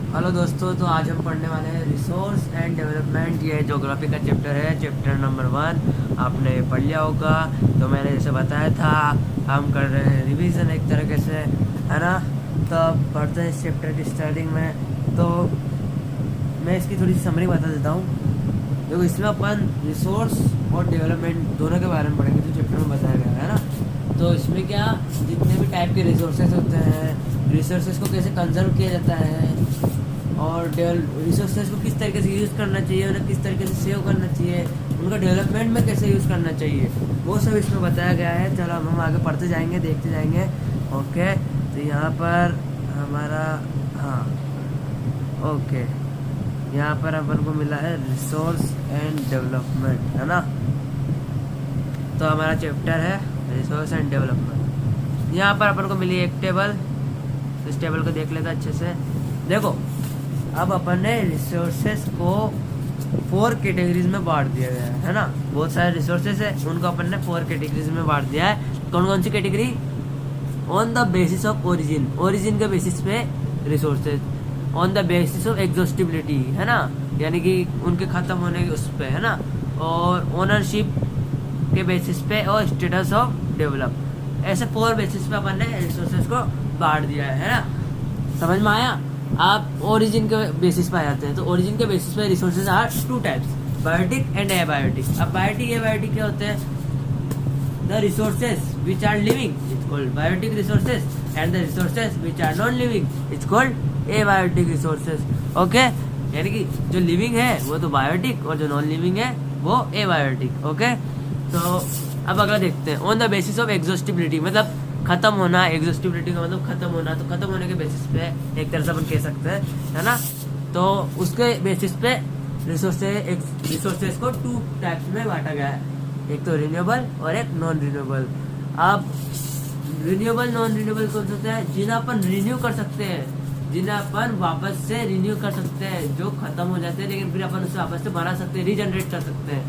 Hello दोस्तों, तो आज हम पढ़ने वाले हैं रिसोर्स एंड डेवलपमेंट। ये ज्योग्राफी का चैप्टर है, चैप्टर नंबर 1। आपने पढ़ लिया होगा। तो मैंने जैसे बताया था, हम कर रहे हैं रिवीजन एक तरीके से, है ना। तो अब पढ़ते हैं इस चैप्टर की स्टार्टिंग में। तो मैं इसकी थोड़ी सी समरी बता देता हूँ। देखो, इसमें अपन रिसोर्स और डेवलपमेंट दोनों के बारे में पढ़ेंगे जो चैप्टर में बताया गया है ना। तो इसमें क्या, जितने भी टाइप के रिसोर्सेज होते हैं, रिसोर्सेज को कैसे कंजर्व किया जाता है, और रिसोर्सेज को किस तरीके से यूज़ करना चाहिए, उन्हें किस तरीके से सेव करना चाहिए, उनका डेवलपमेंट में कैसे यूज़ करना चाहिए, वो सब इसमें बताया गया है। चलो अब हम आगे पढ़ते जाएंगे, देखते जाएंगे। ओके, तो यहाँ पर हमारा, हाँ, ओके, यहाँ पर अपन को मिला है रिसोर्स एंड डेवलपमेंट, है ना। तो हमारा चैप्टर है रिसोर्स एंड डेवलपमेंट। यहाँ पर अपन को मिली एक टेबल। इस टेबल को देख लेते अच्छे से। देखो, अब अपन ने रिसोर्सेस को 4 कैटेगरीज में बांट दिया गया है ना। बहुत सारे रिसोर्सेस है, उनको अपन ने 4 कैटेगरीज में बांट दिया है। कौन कौन सी category? On the basis of origin, origin के बेसिस पे resources. On the basis of exhaustibility, है ना, यानी कि उनके खत्म होने के उस पे, है ना। और ओनरशिप के बेसिस पे, और स्टेटस ऑफ डेवलप। ऐसे 4 बेसिस पे अपन ने रिसोर्सेज को बांट दिया है ना। समझ में आया? आप ओरिजिन के बेसिस पे आ जाते हैं। तो ओरिजिन के बेसिस पे resources are 2 types, biotic and abiotic. अब बायोटिक एबायोटिक क्या होते हैं? The resources which are living is called biotic resources, and the resources which are non living is called abiotic resources. Okay, यानी कि जो living है वो तो बायोटिक, और जो नॉन लिविंग है वो एबायोटिक। ओके, तो अब अगला देखते हैं। On the basis of exhaustibility, मतलब खत्म होना। एग्जॉस्टिबिलिटी का मतलब खत्म होना, तो खत्म होने के बेसिस पे एक तरह से अपन कह सकते हैं, है ना। तो उसके बेसिस पे रिसोर्सेज को 2 टाइप्स में बांटा गया है, एक तो रिन्यूएबल और एक नॉन रिन्यूएबल। अब रिन्यूएबल नॉन रिन्यूएबल कौन होते हैं? जिन्हें अपन रिन्यू कर सकते हैं, जिन्हें अपन वापस से रिन्यू कर सकते हैं, जो खत्म हो जाते हैं लेकिन फिर अपन उसे वापस से बना सकते हैं, रीजनरेट कर सकते हैं,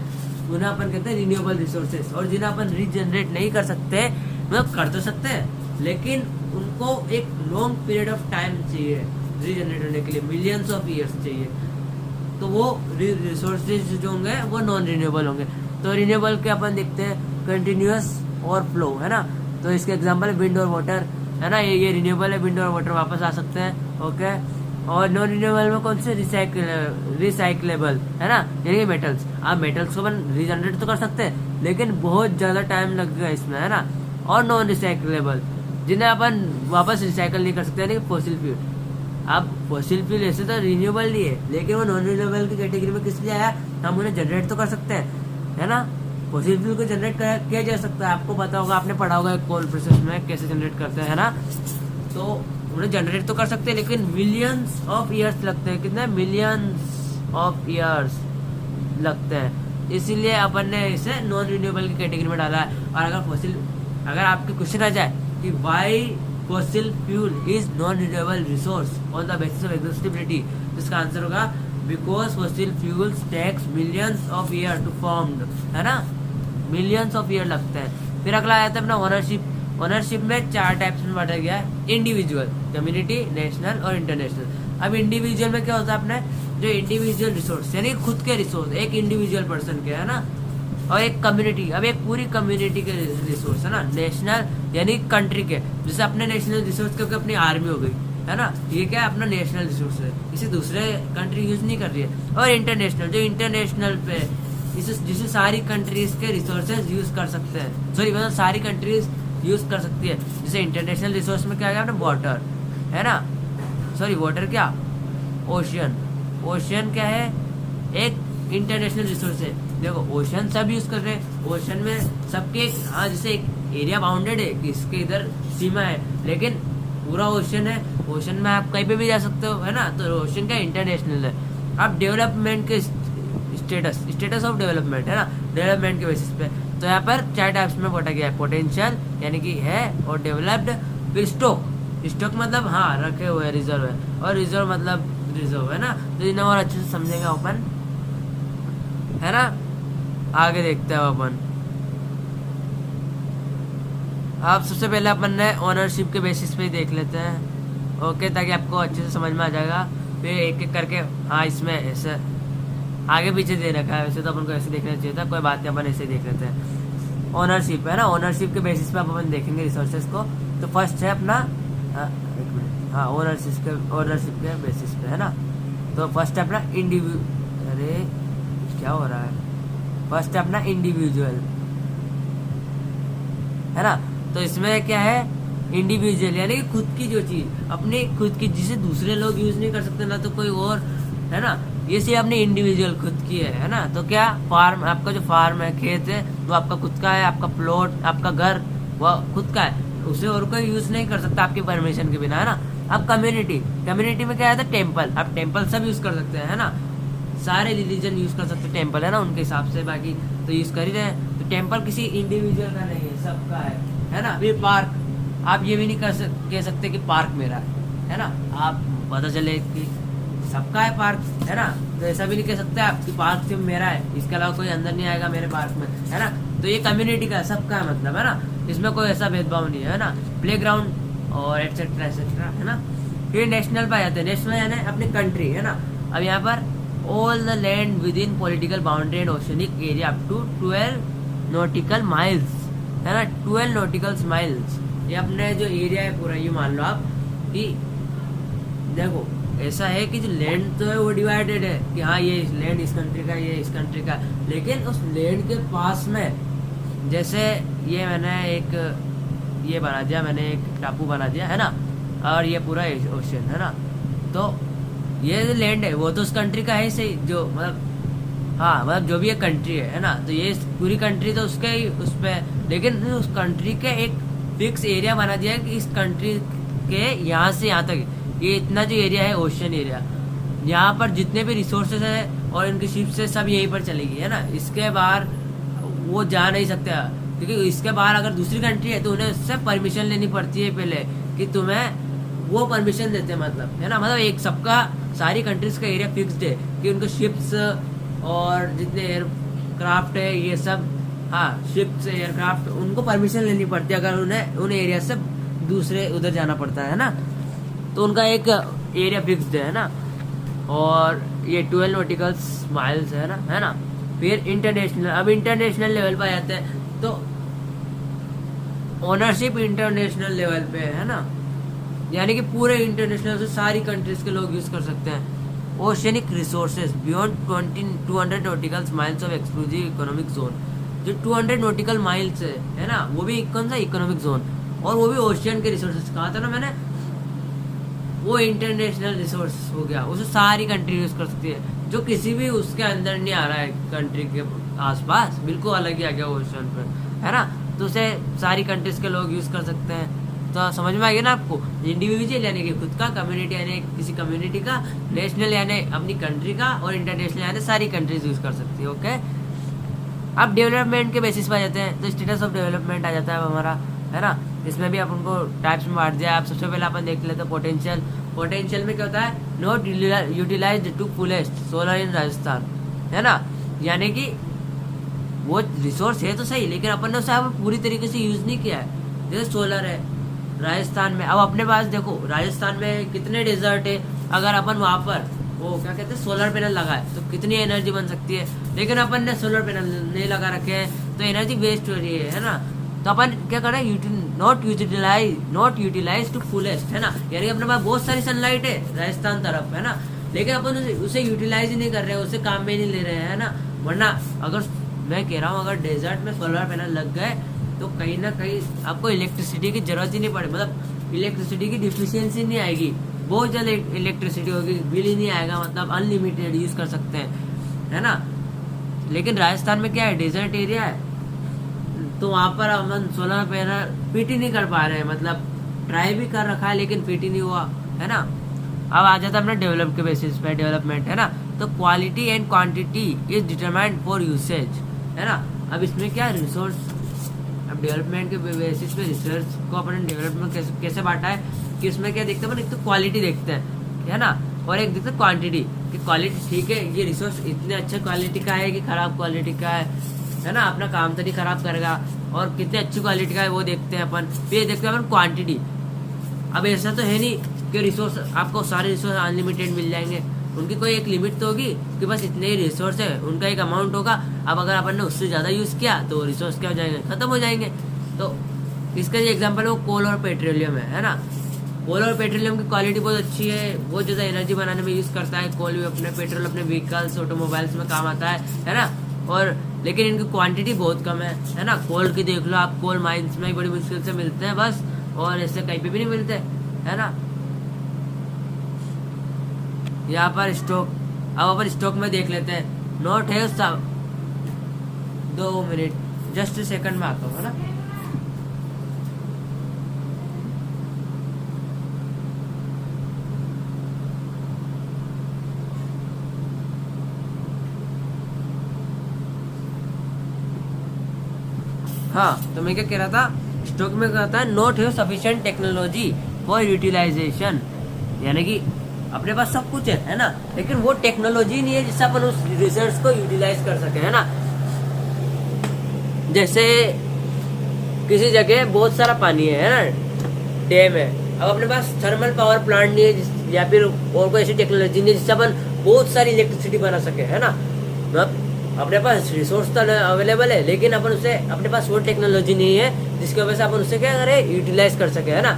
उन्हें अपन कहते हैं रिन्यूएबल रिसोर्सेज। और जिन्हें अपन रीजनरेट नहीं कर सकते, मतलब कर तो सकते हैं लेकिन उनको एक लॉन्ग पीरियड ऑफ टाइम चाहिए रीजनरेट होने के लिए, मिलियंस ऑफ ईयर्स चाहिए, तो वो रिसोर्सेज जो होंगे वो नॉन रिन्यूएबल होंगे। तो रिन्यूएबल के अपन देखते हैं कंटिन्यूअस और फ्लो, है ना। तो इसके एग्जांपल विंड और वाटर, है ना। ये रिन्यूएबल है, विंड और वाटर वापस आ सकते हैं। ओके, और नॉन रिन्यूएबल में कौन से? रिसाइकलेबल, है ना, यानी कि मेटल्स। आप मेटल्स को अपन रीजनरेट तो कर सकते हैं लेकिन बहुत ज्यादा टाइम लगेगा इसमें, है ना। और नॉन रिसाइकलेबल, जिन्हें अपन वापस रिसाइकल नहीं कर सकते, यानी कि फॉसिल फ्यूल। अब फॉसिल फ्यूल ऐसे तो रिन्यूएबल नहीं है, लेकिन वो नॉन रिन्यूएबल की कैटेगरी में किस लिए आया? हम उन्हें जनरेट तो कर सकते हैं, है ना। फॉसिल फ्यूल को जनरेट किया जा सकता है, आपको पता होगा, आपने पढ़ा होगा कोल प्रोसेस में कैसे जनरेट करते हैं, है ना। तो उन्हें जनरेट तो कर सकते हैं लेकिन मिलियंस ऑफ ईयर्स लगते हैं। कितने? मिलियंस ऑफ ईयर्स लगते हैं। इसीलिए अपन ने इसे नॉन रिन्यूएबल की कैटेगरी में डाला है। और अगर आपके क्वेश्चन आ जाए कि why fossil fuel is non renewable resource on the basis of exhaustibility, तो इसका आंसर होगा because fossil fuels takes millions of year to formed, है ना। मिलियंस ऑफ ईयर लगते हैं। फिर अगला आया था अपना ओनरशिप। ओनरशिप में 4 टाइप्स में बांटा गया है, इंडिविजुअल, कम्युनिटी, नेशनल और इंटरनेशनल। अब इंडिविजुअल में क्या होता है? अपने जो इंडिविजुअल रिसोर्स, यानी खुद के रिसोर्स, एक इंडिविजुअल पर्सन के, है ना। और एक कम्युनिटी, अब एक पूरी कम्युनिटी के रिसोर्स, है ना। नेशनल यानी कंट्री के, जैसे अपने नेशनल रिसोर्स क्योंकि अपनी आर्मी हो गई, है ना, ये क्या है? अपना नेशनल रिसोर्स है, इसे दूसरे कंट्री यूज नहीं कर रही है। और इंटरनेशनल, जो इंटरनेशनल पे जिसे सारी कंट्रीज के रिसोर्सेज यूज कर सकते हैं, सॉरी, मतलब सारी कंट्रीज यूज कर सकती है। जैसे इंटरनेशनल रिसोर्स में क्या आ गया अपना? वाटर, है ना, सॉरी, वाटर क्या? ओशियन। ओशियन क्या है? एक इंटरनेशनल रिसोर्स है। देखो, ओशन सब यूज कर रहे हैं, ओशन में सबके, हाँ, जैसे एक एरिया बाउंडेड है कि इसके इधर सीमा है, लेकिन पूरा ओशन है, ओशन में आप कहीं पे भी जा सकते हो, है ना। तो ओशन क्या? इंटरनेशनल है। अब डेवलपमेंट के स्टेटस ऑफ डेवलपमेंट, है ना, डेवलपमेंट के बेसिस पे। तो यहाँ पर 4 टाइप्स में बांटा गया है, पोटेंशियल यानी कि है, और डेवलप्ड। फिर स्टॉक, स्टॉक मतलब हाँ रखे हुए है, रिजर्व है, और रिजर्व मतलब रिजर्व, है ना। तो इन्हें और अच्छे से समझेगा अपन, है ना। आगे देखते हैं अपन। अब सबसे पहले अपन ने ओनरशिप के बेसिस पे ही देख लेते हैं, ओके, ताकि आपको अच्छे से समझ में आ जाएगा। फिर एक एक करके, हाँ इसमें ऐसे आगे पीछे दे रखा है, वैसे तो अपन को ऐसे देखना चाहिए था, कोई बात नहीं, अपन ऐसे देख लेते हैं। ओनरशिप है ना, ओनरशिप के बेसिस पे अपन देखेंगे रिसोर्सेज को। तो फर्स्ट है अपना, एक मिनट, हाँ ओनरशिप के बेसिस पे है ना। तो फर्स्ट है अपना अरे क्या हो रहा है, फर्स्ट है अपना इंडिविजुअल है ना। तो इसमें क्या है, इंडिविजुअल यानी कि खुद की जो चीज अपनी खुद की, जिसे दूसरे लोग यूज नहीं कर सकते ना तो कोई और, है ना। ये सिर्फ अपनी इंडिविजुअल खुद की है ना। तो क्या फार्म, आपका जो फार्म है, खेत है, वो आपका खुद का है, आपका प्लॉट, आपका घर वो खुद का है, उसे और कोई यूज नहीं कर सकता आपकी परमिशन के बिना, है ना। अब कम्युनिटी में क्या है, टेम्पल, आप टेम्पल सब यूज कर सकते हैं, है ना। सारे रिलीजन यूज कर सकते हैं टेम्पल, है ना, उनके हिसाब से, बाकी तो यूज कर ही रहे हैं। तो टेम्पल किसी इंडिविजुअल का नहीं है, सबका है ना। फिर पार्क, आप ये भी नहीं कह सकते कि पार्क मेरा है ना। आप पता चले कि सबका है पार्क, है ना। तो ऐसा भी नहीं कह सकते आप कि पार्क सिर्फ मेरा है, इसके अलावा कोई अंदर नहीं आएगा मेरे पार्क में, है ना। तो ये कम्युनिटी का है, सबका है मतलब, है ना। इसमें कोई ऐसा भेदभाव नहीं है ना। प्लेग्राउंड और एटसेट्रा एटसेट्रा, है ना। फिर नेशनल पे आ जाते हैं। नेशनल यानी अपनी कंट्री, है ना। अब यहाँ पर all the land within political boundary and oceanic area up to 12 nautical miles, है ना। 12 नॉटिकल माइल्स, ये अपने जो एरिया है पूरा, ये मान लो आप कि देखो ऐसा है कि जो लैंड तो है वो डिवाइडेड है कि हाँ ये लैंड इस कंट्री का, ये इस कंट्री का, लेकिन उस लैंड के पास में, जैसे ये मैंने एक ये बना दिया, मैंने एक टापू बना दिया, है ना, और ये पूरा ओशन, है ना। तो ये जो लैंड है वो तो उस कंट्री का है सही, जो मतलब हाँ मतलब जो भी एक कंट्री है ना। तो ये पूरी कंट्री तो उसके ही उस पर, लेकिन उस कंट्री के एक फिक्स एरिया बना दिया है कि इस कंट्री के यहाँ से यहाँ तक ये इतना जो एरिया है ओशन एरिया, यहाँ पर जितने भी रिसोर्सेज है और इनकी शिप से सब यहीं पर चलेगी, है ना। इसके बाहर वो जा नहीं सकते, क्योंकि इसके बाहर अगर दूसरी कंट्री है तो उन्हें उससे परमिशन लेनी पड़ती है पहले, कि तुम्हें वो परमिशन देते हैं, मतलब, है ना। मतलब एक सबका, सारी कंट्रीज का एरिया फिक्स्ड है कि उनको शिप्स और जितने एयरक्राफ्ट है ये सब, हाँ शिप्स एयरक्राफ्ट, उनको परमिशन लेनी पड़ती है अगर उन्हें उन एरिया से दूसरे उधर जाना पड़ता है ना। तो उनका एक एरिया फिक्स्ड है ना। और ये 12 नॉटिकल माइल्स है ना। फिर इंटरनेशनल, अब इंटरनेशनल लेवल पर आते हैं तो ओनरशिप इंटरनेशनल लेवल पे है ना, यानी कि पूरे इंटरनेशनल से सारी कंट्रीज के लोग यूज कर सकते हैं। Oceanic resources beyond 200 nautical miles of exclusive economic zone, जो 200 नॉटिकल माइल्स है ना, वो भी कौन सा इकोनॉमिक जोन, और वो भी ओशियन के रिसोर्सेज कहा था ना मैंने, वो इंटरनेशनल रिसोर्स हो गया, उसे सारी कंट्री यूज कर सकती है, जो किसी भी उसके अंदर नहीं आ रहा है कंट्री के आसपास, बिल्कुल अलग ही आ गया ओशन पर, है ना। तो उसे सारी कंट्रीज के लोग यूज कर सकते हैं। तो समझ में आ गया ना आपको। इंडिविजुअल यानी कि खुद का, कम्युनिटी यानी किसी कम्युनिटी का, नेशनल यानी अपनी कंट्री का, और इंटरनेशनल यानी सारी कंट्रीज यूज कर सकती है। ओके, अब डेवलपमेंट के बेसिस पर आ जाते हैं। तो स्टेटस ऑफ डेवलपमेंट आ जाता है हमारा, है ना। इसमें भी अपन को टाइप्स में बांट दिया। आप सबसे पहले अपन देख लेते हैं पोटेंशियल में क्या होता है, not utilised to fullest solar in Rajasthan, है ना। यानी कि वो रिसोर्स है तो सही, लेकिन अपन ने उसे पूरी तरीके से यूज नहीं किया है। जैसे सोलर है राजस्थान में, अब अपने पास देखो राजस्थान में कितने डेजर्ट है, अगर अपन वहां पर वो क्या कहते हैं सोलर पैनल लगाए तो कितनी एनर्जी बन सकती है, लेकिन अपन ने सोलर पैनल नहीं लगा रखे हैं तो एनर्जी वेस्ट हो रही है ना। तो अपन क्या कर रहे हैं, नॉट यूटिलाइज टू फुलेस्ट, है ना। यानी अपने पास बहुत सारी सनलाइट है राजस्थान तरफ, है ना, लेकिन अपन उसे यूटिलाइज ही नहीं कर रहे हैं, उसे काम में नहीं ले रहे हैं, है ना। वरना अगर मैं कह रहा हूँ, अगर डेजर्ट में सोलर पैनल लग गए तो कहीं ना कहीं आपको इलेक्ट्रिसिटी की जरूरत ही नहीं पड़े, मतलब इलेक्ट्रिसिटी की डिफिशियंसी नहीं आएगी, बहुत जल्द इलेक्ट्रिसिटी होगी, बिल ही नहीं आएगा, मतलब अनलिमिटेड यूज कर सकते हैं, है ना। लेकिन राजस्थान में क्या है, डेजर्ट एरिया है, तो वहां पर हम सोलर पैनल फिट ही नहीं कर पा रहे हैं, मतलब ट्राई भी कर रखा है लेकिन फिट ही नहीं हुआ, है ना। अब आ जाता है अपना डेवलप के बेसिस पे डेवलपमेंट, है ना। तो quality and quantity is determined for usage, है ना। अब इसमें क्या रिसोर्स, अब डेवलपमेंट के बेसिस पे रिसर्च को अपने डेवलपमेंट कैसे बांटा है कि इसमें क्या देखते हैं, एक तो क्वालिटी देखते हैं, है ना, और एक देखते हैं क्वांटिटी, कि क्वालिटी ठीक है, ये रिसोर्स इतने अच्छे क्वालिटी का है कि खराब क्वालिटी का है ना, अपना काम तो नहीं खराब करेगा, और कितने अच्छी क्वालिटी का है वो देखते हैं अपन। फिर देखते हैं अपन क्वांटिटी। अब ऐसा तो है नहीं कि रिसोर्स आपको सारे रिसोर्स अनलिमिटेड मिल जाएंगे। उनकी कोई एक लिमिट तो होगी कि बस इतने ही रिसोर्स है, उनका एक अमाउंट होगा। अब अगर अपन ने उससे ज़्यादा यूज़ किया तो रिसोर्स क्या हो जाएंगे, ख़त्म हो जाएंगे। तो इसका जो एग्जाम्पल है वो कोल और पेट्रोलियम है ना। कोल और पेट्रोलियम की क्वालिटी बहुत अच्छी है, बहुत ज़्यादा एनर्जी बनाने में यूज़ करता है। कोल भी अपने पेट्रोल अपने व्हीकल्स ऑटोमोबाइल्स में काम आता है ना। और लेकिन इनकी क्वांटिटी बहुत कम है ना। कोल की देख लो आप, कोल माइंस में बड़ी मुश्किल से मिलते हैं बस, और ऐसे कहीं पे भी नहीं मिलते, है ना। यहाँ पर स्टॉक, अब अपन स्टॉक में देख लेते हैं। नोट है 2 मिनट, जस्ट सेकंड में आता हूँ, है ना। हाँ, तो मैं क्या कह रहा था, स्टॉक में कहता है नॉट है सफिशिएंट टेक्नोलॉजी फॉर यूटिलाइजेशन, यानी कि अपने पास सब कुछ है ना, लेकिन वो टेक्नोलॉजी नहीं है जिससे अपन उस रिसोर्स को यूटिलाइज कर सके, है ना। जैसे किसी जगह बहुत सारा पानी है ना, डैम है, अब अपने पास थर्मल पावर प्लांट नहीं है या फिर और कोई ऐसी टेक्नोलॉजी नहीं है जिससे अपन बहुत सारी इलेक्ट्रिसिटी बना सके, है ना। अपने पास रिसोर्स तो अवेलेबल है, लेकिन अपन उसे, अपने पास वो टेक्नोलॉजी नहीं है जिसकी वजह से अपन उसे क्या करें, यूटिलाइज कर सके, है ना।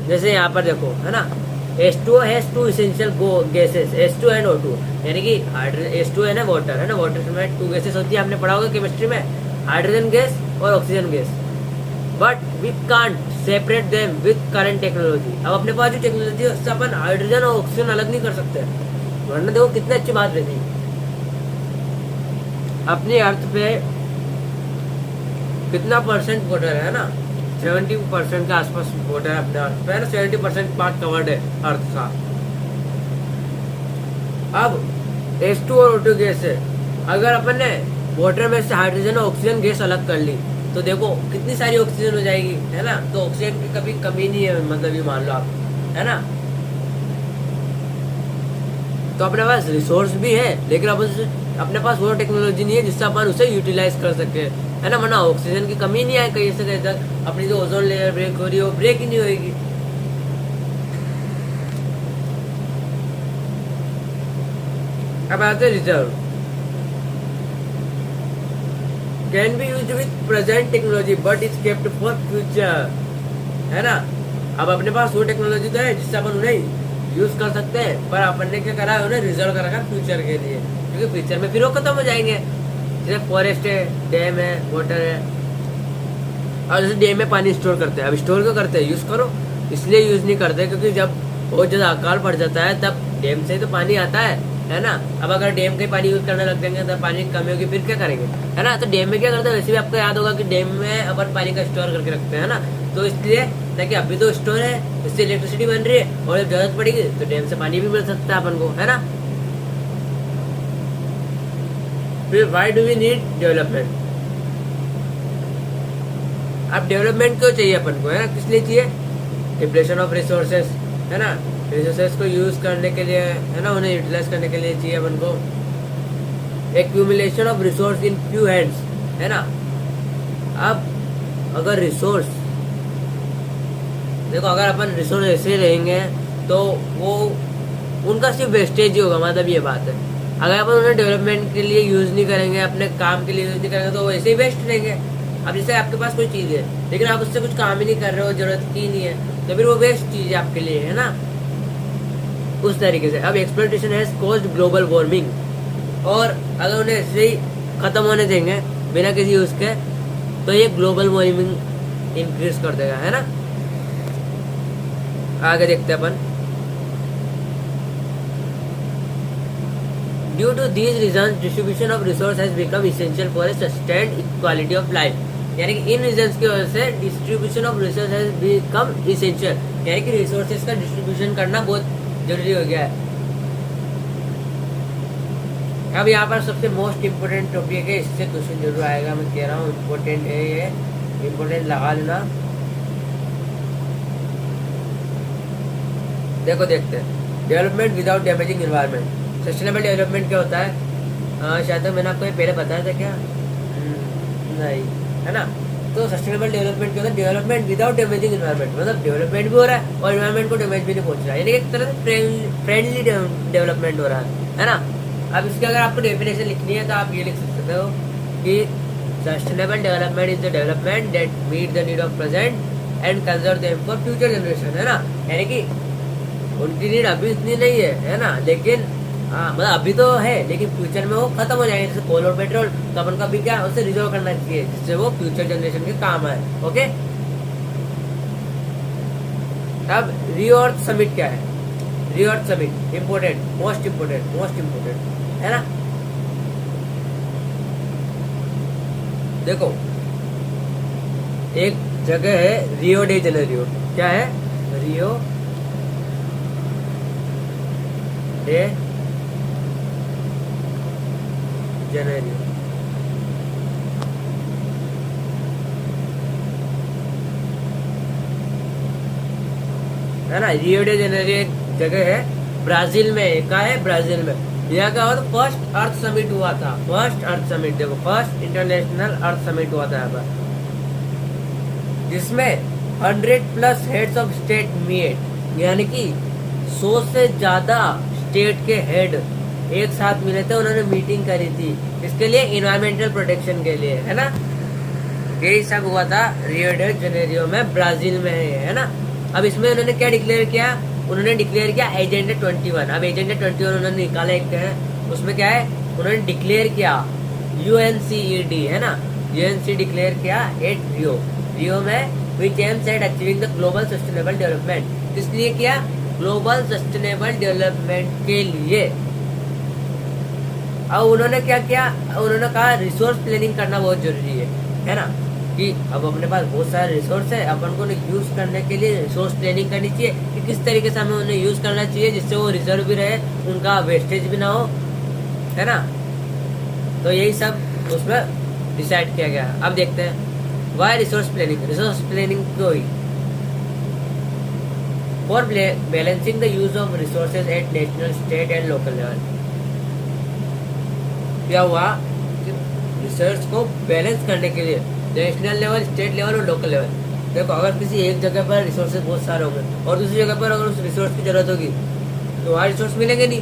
जैसे यहाँ पर देखो, है ना, H2O has 2 essential gases, H2 and O2, यानी कि H2 है ना वाटर, है ना। वाटर में 2 गैसेस होती है, आपने पढ़ा होगा केमिस्ट्री में, हाइड्रोजन गैस और oxygen gas. But we can't separate them with current technology. अब अपने पास जो टेक्नोलॉजी है उससे अपन हाइड्रोजन और ऑक्सीजन अलग नहीं कर सकते, वरना देखो कितनी अच्छी बात रहती। अपनी अर्थ पे कितना परसेंट वाटर है ना, 70% के आसपास वाटर है अपने अर्थ पे, है ना। 70% पार्ट कवर्ड है अर्थ का। अब H2 और O2 गैस है, अगर अपन ने वाटर में से हाइड्रोजन और ऑक्सीजन गैस अलग कर ली तो देखो कितनी सारी ऑक्सीजन हो जाएगी, है ना। तो ऑक्सीजन की कभी कमी नहीं है, मतलब ये मान लो आप, है ना। तो अपने पास रिसोर्स भी है, लेकिन अपने पास वो टेक्नोलॉजी नहीं है जिससे अपन उसे यूटिलाइज कर सके, है ना। वरना ऑक्सीजन की कमी नहीं आए कहीं से कहीं तक, अपनी जो ओजोन लेयर ब्रेक हो रही है वो ब्रेक ही नहीं होगी। अब आते reserve, can be used with present technology but is kept for future, है ना। अब अपने पास वो टेक्नोलॉजी तो है जिससे अपन उन्हें यूज कर सकते हैं, पर अपन ने क्या करा है, उन्हें रिजर्व कर रखा फ्यूचर के लिए, क्योंकि फ्यूचर में फिर वो खत्म हो जाएंगे। जैसे फॉरेस्ट है, डैम है, वाटर है। और जैसे डैम में पानी स्टोर करते हैं, अब स्टोर क्यों करते हैं, यूज करो, इसलिए यूज नहीं करते क्योंकि जब बहुत ज्यादा अकाल पड़ जाता है तब डैम से तो पानी आता है ना। अब अगर डैम का पानी यूज करने लग जाएंगे तो पानी की कमी होगी, फिर क्या करेंगे, है ना। तो डैम में क्या करते हैं, वैसे भी आपको याद होगा कि डैम में अपन पानी का स्टोर करके रखते हैं ना। तो इसलिए ताकि अभी तो स्टोर है, इससे इलेक्ट्रिसिटी बन रही है, और जब जरूरत पड़ेगी तो डैम से पानी भी मिल सकता है अपन को, है ना। फिर why do we need development. अब डेवलपमेंट क्यों चाहिए अपन को, है ना, किस लिए चाहिए, डिप्लेशन ऑफ रिसोर्सेस, है ना। रिसोर्सेस को यूज करने के लिए, है ना, उन्हें यूटिलाइज करने के लिए चाहिए अपन को। Accumulation of resource in few hands, है ना। अब अगर रिसोर्स देखो, अगर अपन रिसोर्स ऐसे रहेंगे तो वो उनका सिर्फ वेस्टेज ही होगा, मतलब ये बात है। अगर अपन उन्हें डेवलपमेंट के लिए यूज नहीं करेंगे, अपने काम के लिए यूज नहीं करेंगे तो वैसे ही वेस्ट रहेंगे। अब जैसे आपके पास कोई चीज है लेकिन आप उससे कुछ काम ही नहीं कर रहे हो, जरूरत की नहीं है, तो फिर वो वेस्ट चीज है आपके लिए, है ना। उस तरीके से अब exploitation has caused global warming, और अगर उन्हें ऐसे ही खत्म होने देंगे बिना किसी यूज के तो ये ग्लोबल वार्मिंग इंक्रीज कर देगा, है ना। आगे देखते हैं अपन। Due to these reason distribution of resource has become essential for a sustained quality of life, यानी कि इन रीजन की वजह से distribution of resource has become essential, यानी कि रिसोर्सेज का डिस्ट्रीब्यूशन करना बहुत जरूरी हो गया है। अब यहाँ पर सबसे मोस्ट इम्पोर्टेंट टॉपिक है, इससे क्वेश्चन जरूर आएगा, मैं कह रहा हूँ इम्पोर्टेंट है ये, इम्पोर्टेंट लगा लेना। देखो देखते हैं, development without damaging environment. Sustainable development क्या होता है, शायद मैंने आपको ये पहले बताया था क्या, नहीं, है ना। तो सस्टेनेबल डेवलपमेंट क्या होता है? डेवलपमेंट विदाउट डैमेजिंग एनवायरमेंट, मतलब डेवलपमेंट भी हो रहा है और एनवायरमेंट को डैमेज भी नहीं पहुंच रहा है, यानी एक तरह से फ्रेंडली डेवलपमेंट हो रहा है ना। अब इसकी अगर आपको डेफिनेशन लिखनी है तो आप ये लिख सकते हो कि sustainable development is the development that meet the need of present and conserve them for future generation, है ना। यानी कि उनकी नीड अभी इतनी नहीं है ना, लेकिन मतलब अभी तो है लेकिन फ्यूचर में वो खत्म हो जाएंगे, जैसे कोल और पेट्रोल, तो अपन को अभी क्या उसे रिजर्व करना चाहिए जिससे वो फ्यूचर जनरेशन के काम आए। ओके, अब रियो अर्थ समिट क्या है? रियो अर्थ समिट इम्पोर्टेंट, मोस्ट इम्पोर्टेंट है ना। देखो एक जगह है रियो डे जेनेरियो, क्या है? रियो डे जेनेरियो, है ना। रियो डे जेनेरियो एक जगह है ब्राजील में, कहा है? ब्राजील में। यहाँ का हुआ तो फर्स्ट अर्थ समिट हुआ था, फर्स्ट अर्थ समिट, देखो फर्स्ट इंटरनेशनल अर्थ समिट हुआ था यहाँ पर, जिसमें 100+ हेड्स ऑफ स्टेट मीट, यानी कि 100 से ज्यादा स्टेट के हेड एक साथ मिले थे, उन्होंने मीटिंग करी थी इसके लिए, इन्वायरमेंटल प्रोटेक्शन के लिए, है ना। यही सब हुआ था रियो डे जेनेरियो में, ब्राजील में है ना। अब इसमें उन्होंने क्या डिक्लेयर किया? उन्होंने डिक्लेयर किया एजेंडा 21। अब एजेंडा 21 उन्होंने निकाला एक है, उसमें क्या है? उन्होंने डिक्लेयर किया UNCED, है ना। UNC डिक्लेयर किया एट रियो में, which aims at achieving the global sustainable development. किस लिए किया? ग्लोबल सस्टेनेबल डेवलपमेंट के लिए। अब उन्होंने क्या किया? उन्होंने कहा रिसोर्स प्लानिंग करना बहुत जरूरी है ना, कि अब अपने पास बहुत सारे रिसोर्स है, अपन को यूज करने के लिए रिसोर्स प्लानिंग करनी चाहिए कि किस तरीके से हमें उन्हें यूज करना चाहिए जिससे वो रिजर्व भी रहे, उनका वेस्टेज भी ना हो, है ना। तो यही सब उसमें डिसाइड किया गया। अब देखते हैं why resource planning. Resource planning क्यों हुई? For balancing the use of resources at national, state and local level. क्या हुआ? रिसोर्स को बैलेंस करने के लिए नेशनल लेवल, स्टेट लेवल और लोकल लेवल। देखो अगर किसी एक जगह पर रिसोर्सेज बहुत सारे होंगे और दूसरी जगह पर अगर उस रिसोर्स की जरूरत होगी तो वहाँ रिसोर्स मिलेंगे नहीं,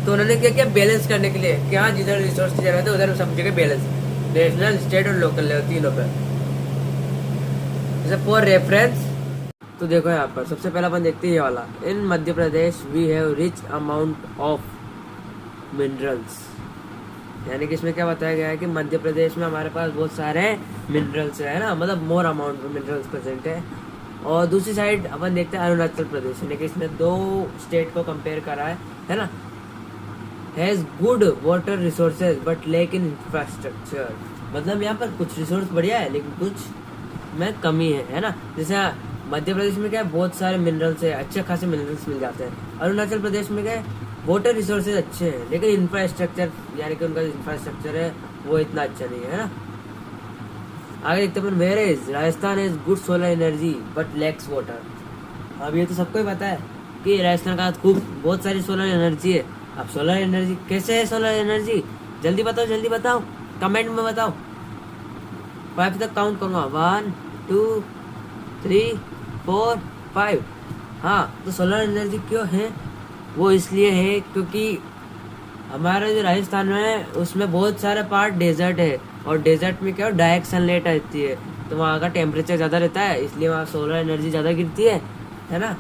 तो उन्होंने क्या किया? बैलेंस करने के लिए कि हाँ जिधर रिसोर्स की जरूरत है उधर सब जगह बैलेंस, नेशनल, स्टेट और लोकल लेवल तीनों पर। जैसे फॉर रेफरेंस तो देखो यहाँ पर सबसे पहला अपन देखते हैं ये वाला, in Madhya Pradesh we have rich amount of minerals, यानी कि इसमें क्या बताया गया है कि मध्य प्रदेश में हमारे पास बहुत सारे मिनरल्स है ना, मतलब मोर अमाउंट में मिनरल्स प्रेजेंट है। और दूसरी साइड अपन देखते हैं अरुणाचल प्रदेश, यानी कि इसमें 2 स्टेट को कंपेयर करा है ना। Has good water resources but lake in infrastructure, मतलब यहाँ पर कुछ रिसोर्स बढ़िया है लेकिन कुछ में कमी है ना। जैसे मध्य प्रदेश में क्या है? बहुत सारे मिनरल्स है, अच्छे खासे मिनरल्स मिल जाते हैं। अरुणाचल प्रदेश में क्या है? वाटर रिसोर्सेज अच्छे हैं लेकिन इंफ्रास्ट्रक्चर, यानी कि उनका इंफ्रास्ट्रक्चर है वो इतना अच्छा नहीं है ना। आगे देखते हैं where is Rajasthan is good solar energy but lacks water. अब ये तो सबको ही पता है कि राजस्थान का खूब बहुत सारी सोलर एनर्जी है। अब सोलर एनर्जी कैसे है? सोलर एनर्जी जल्दी बताओ कमेंट में बताओ। 5 तक काउंट करूंगा, 1 2 3 4 5। हाँ, तो सोलर एनर्जी क्यों है? वो इसलिए है क्योंकि हमारा जो राजस्थान में है उसमें बहुत सारे पार्ट डेजर्ट है और डेजर्ट में क्या हो? डायरेक्ट सनलाइट आती है तो वहाँ का टेम्परेचर ज़्यादा रहता है, इसलिए वहाँ सोलर एनर्जी ज़्यादा गिरती है ना।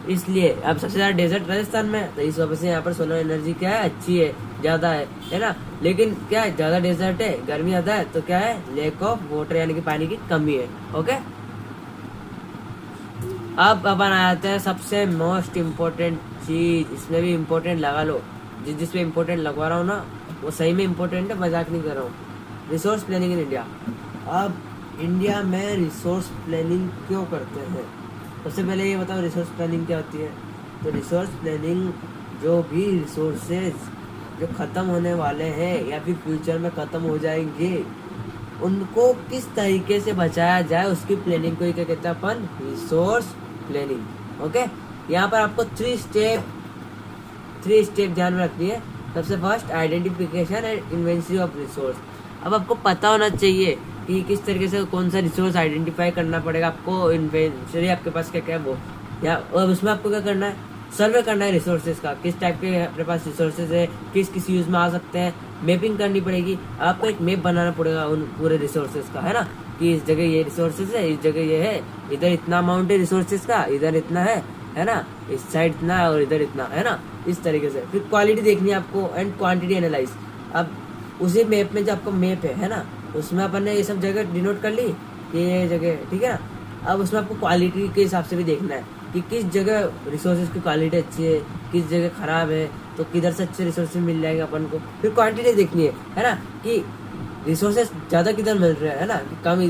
इसलिए अब सबसे ज़्यादा डेजर्ट राजस्थान में, तो इस वजह से यहाँ पर सोलर एनर्जी क्या है? अच्छी है, ज़्यादा है ना। लेकिन क्या है? ज़्यादा डेजर्ट है, गर्मी ज़्यादा है, तो क्या है? लैक ऑफ वाटर, यानी कि पानी की कमी है। ओके, अब अपन आते हैं सबसे मोस्ट इम्पोर्टेंट चीज, इसमें भी इम्पोर्टेंट लगा लो, जिसमें इम्पोर्टेंट लगवा रहा हूँ ना वो सही में इम्पोर्टेंट है, मजाक नहीं कर रहा हूँ। Resource planning in India. अब इंडिया में रिसोर्स प्लानिंग क्यों करते हैं? सबसे पहले ये बताओ रिसोर्स प्लानिंग क्या होती है। तो रिसोर्स प्लानिंग जो भी रिसोर्सेज जो ख़त्म होने वाले हैं या फिर फ्यूचर में ख़त्म हो जाएंगे उनको किस तरीके से बचाया जाए उसकी प्लानिंग को क्या कहते हैं अपन? Resource planning. ओके, यहाँ पर आपको 3 स्टेप ध्यान में रखनी है। सबसे first identification and inventory of resource, अब आपको पता होना चाहिए कि किस तरीके से कौन सा रिसोर्स आइडेंटिफाई करना पड़ेगा आपको, इन्वेंटरी आपके पास क्या क्या है वो, या और उसमें आपको क्या करना है, सर्वे करना है रिसोर्सेज का, किस टाइप के अपने पास रिसोर्सेज है, किस किस यूज में आ सकते हैं, मैपिंग करनी पड़ेगी, आपको एक मैप बनाना पड़ेगा उन पूरे रिसोर्सेज का, है ना, कि इस जगह ये रिसोर्सेज है, इस जगह ये है, इधर इतना अमाउंट है रिसोर्सेज का, इधर इतना है ना, इस साइड इतना है और इधर इतना, है ना, इस तरीके से। फिर क्वालिटी देखनी है आपको एंड क्वांटिटी एनालाइज। अब उसी मैप में जो आपका मैप है ना, उसमें अपन ने ये सब जगह डिनोट कर ली कि ये जगह, ठीक है ना। अब उसमें आपको क्वालिटी के हिसाब से भी देखना है कि किस जगह रिसोर्सेज की क्वालिटी अच्छी है, किस जगह खराब है, तो किधर से अच्छे रिसोर्सेज मिल जाएंगे अपन को। फिर क्वांटिटी देखनी है ना, कि रिसोर्सेज ज़्यादा किधर मिल रहे हैं, है ना, कम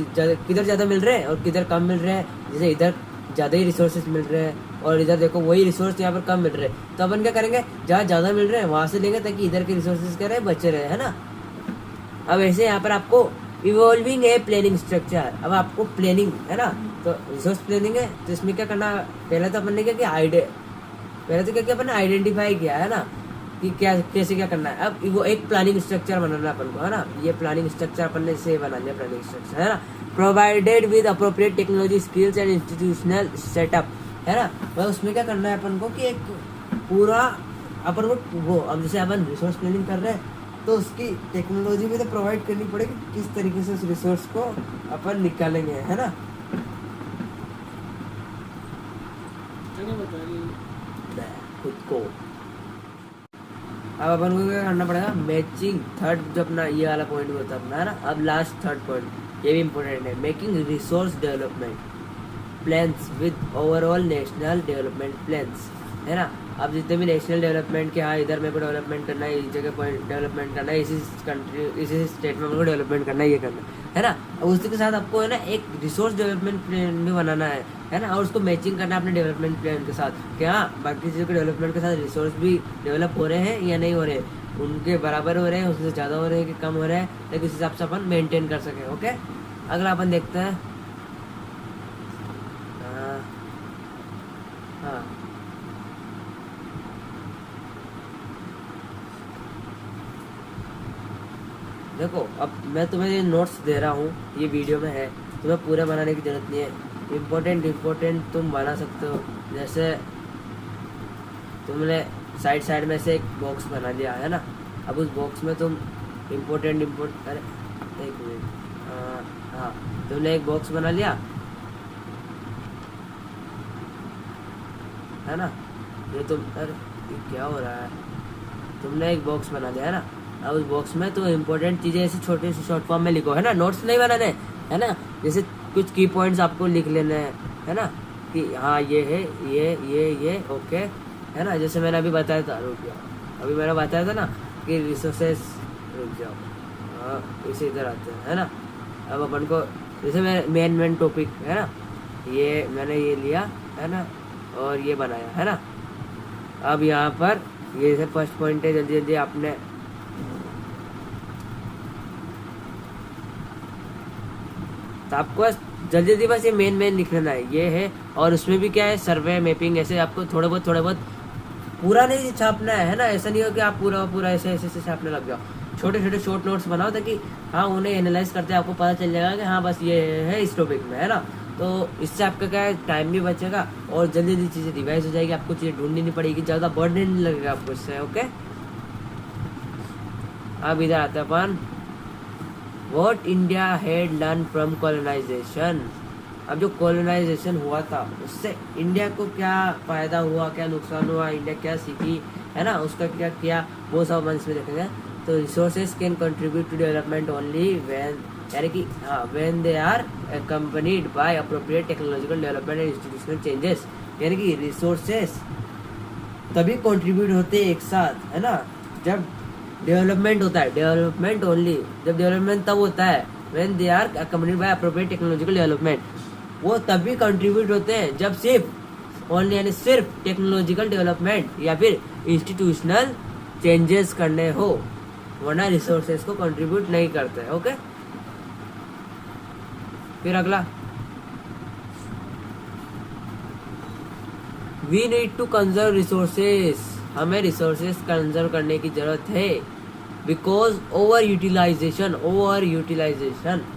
किधर ज़्यादा मिल रहे हैं और किधर कम मिल रहे हैं। जैसे इधर ज़्यादा ही रिसोर्सेज मिल रहे हैं और इधर देखो वही रिसोर्स यहाँ पर कम मिल रहे हैं, तो अपन क्या करेंगे, जहाँ ज़्यादा मिल रहे हैं वहाँ से लेंगे ताकि इधर के रिसोर्सेज क्या रहे, बचे रहे, है ना। अब ऐसे यहाँ पर आपको इवॉल्विंग है प्लानिंग स्ट्रक्चर। अब आपको प्लानिंग है ना, तो रिसोर्स प्लानिंग है, तो इसमें क्या करना, पहले तो अपन ने क्या किया, पहले तो क्या किया अपन ने आइडेंटिफाई किया, है ना, कि क्या कैसे क्या करना है। अब वो एक प्लानिंग स्ट्रक्चर बनाना अपन को, है ना, ये प्लानिंग स्ट्रक्चर अपन ने से बना लिया प्लानिंग स्ट्रक्चर, है ना, provided with appropriate technology skills and institutional setup, है ना। तो उसमें क्या करना है अपन को कि एक पूरा अपन को वो, अब जैसे अपन रिसोर्स प्लानिंग कर रहे हैं तो उसकी टेक्नोलॉजी भी तो प्रोवाइड करनी पड़ेगी, किस तरीके से उस रिसोर्स को अपन निकालेंगे, है ना। खुद को अब अपन को क्या करना पड़ेगा, मैचिंग थर्ड, जो अपना ये वाला पॉइंट होता है अपना, है ना। अब लास्ट थर्ड पॉइंट ये भी इम्पोर्टेंट है, making resource development plans with overall national development plans, है ना। अब जितने भी नेशनल डेवलपमेंट के, हाँ इधर मेरे को डेवलपमेंट करना है, इस जगह पॉइंट डेवलपमेंट करना है, इसी कंट्री इसी स्टेट में मेरे को डेवलपमेंट करना है, ये करना है ना। और उसी के साथ आपको है ना एक रिसोर्स डेवलपमेंट प्लान भी बनाना है ना, और उसको मैचिंग करना है अपने डेवलपमेंट प्लान के साथ, क्या बाकी चीज़ों के डेवलपमेंट के साथ रिसोर्स भी डेवलप हो रहे हैं या नहीं हो रहे हैं, उनके बराबर हो रहे हैं, उससे ज़्यादा हो रहे हैं कि कम हो रहे हैं, लेकिन उस हिसाब से अपन मेनटेन कर सकें। ओके, अगला अपन देखते हैं, हाँ देखो, अब मैं तुम्हें ये नोट्स दे रहा हूँ, ये वीडियो में है, तुम्हें पूरा बनाने की जरूरत नहीं है, इम्पोर्टेंट तुम बना सकते हो। जैसे तुमने साइड में से एक बॉक्स बना लिया, है ना। अब उस बॉक्स में तुम इम्पोर्टेंट अरे एक मिनट, हाँ तुमने एक बॉक्स बना लिया, है ना, ये तुम, अरे ये क्या हो रहा है, तुमने एक बॉक्स बना लिया, है ना। अब उस बॉक्स में तो इम्पोर्टेंट चीज़ें ऐसे छोटे से शॉर्ट फॉर्म में लिखो, है ना, नोट्स नहीं बनाने, है ना। जैसे कुछ की पॉइंट्स आपको लिख लेने हैं, है ना, कि हाँ ये है, ये ओके, है ना। जैसे मैंने अभी बताया था, रुक जाओ, अभी मैंने बताया था ना कि रिसोर्सेस, रुक जाओ, हाँ इसे इधर आते हैं, है ना। अब अपन को जैसे मेन टॉपिक है ना, ये मैंने ये लिया, है ना, और ये बनाया, है ना। अब यहाँ पर ये से फर्स्ट पॉइंट है, जल्दी जल्दी आपने तो आपको जल्दी जल्दी बस ये मेन लिख लेना है, ये है। और उसमें भी क्या है, सर्वे मैपिंग, ऐसे आपको थोड़ा बहुत पूरा नहीं छापना है ना। ऐसा नहीं हो कि आप पूरा ऐसे छापने लग जाओ, छोटे शॉर्ट नोट्स बनाओ ताकि हाँ उन्हें एनालाइज करते आपको पता चल जाएगा कि हाँ बस ये है इस टॉपिक में, है ना। तो इससे आपका क्या है, टाइम भी बचेगा और जल्दी चीज़ें रिवाइज हो जाएगी, आपको चीज़ें ढूंढनी नहीं पड़ेगी, ज़्यादा बर्डन नहीं लगेगा आपको इससे। ओके, अब इधर आते हैं अपन, What India had learned from colonization। अब जो कॉलोनाइजेशन हुआ था उससे इंडिया को क्या फायदा हुआ, क्या नुकसान हुआ, इंडिया क्या सीखी, है ना, उसका क्या किया, वो सब मन में देखेंगे। तो resources can contribute to development only when, यानी कि हाँ when they are accompanied by appropriate technological development and institutional changes. यानी कि रिसोर्सेज तभी कंट्रीब्यूट होते हैं एक साथ, है ना, जब डेवलपमेंट होता है, डेवलपमेंट ओनली, जब डेवलपमेंट तब होता है when they are accompanied by appropriate technological development. वो तभी कंट्रीब्यूट होते हैं जब सिर्फ ओनली यानी सिर्फ टेक्नोलॉजिकल डेवलपमेंट या फिर इंस्टीट्यूशनल चेंजेस करने हो, वरना रिसोर्सेज को कंट्रीब्यूट नहीं करते। ओके, फिर अगला, we need to conserve resources. हमें रिसोर्सेज कंजर्व करने की जरूरत है। बिकॉज ओवर यूटिलाइजेशन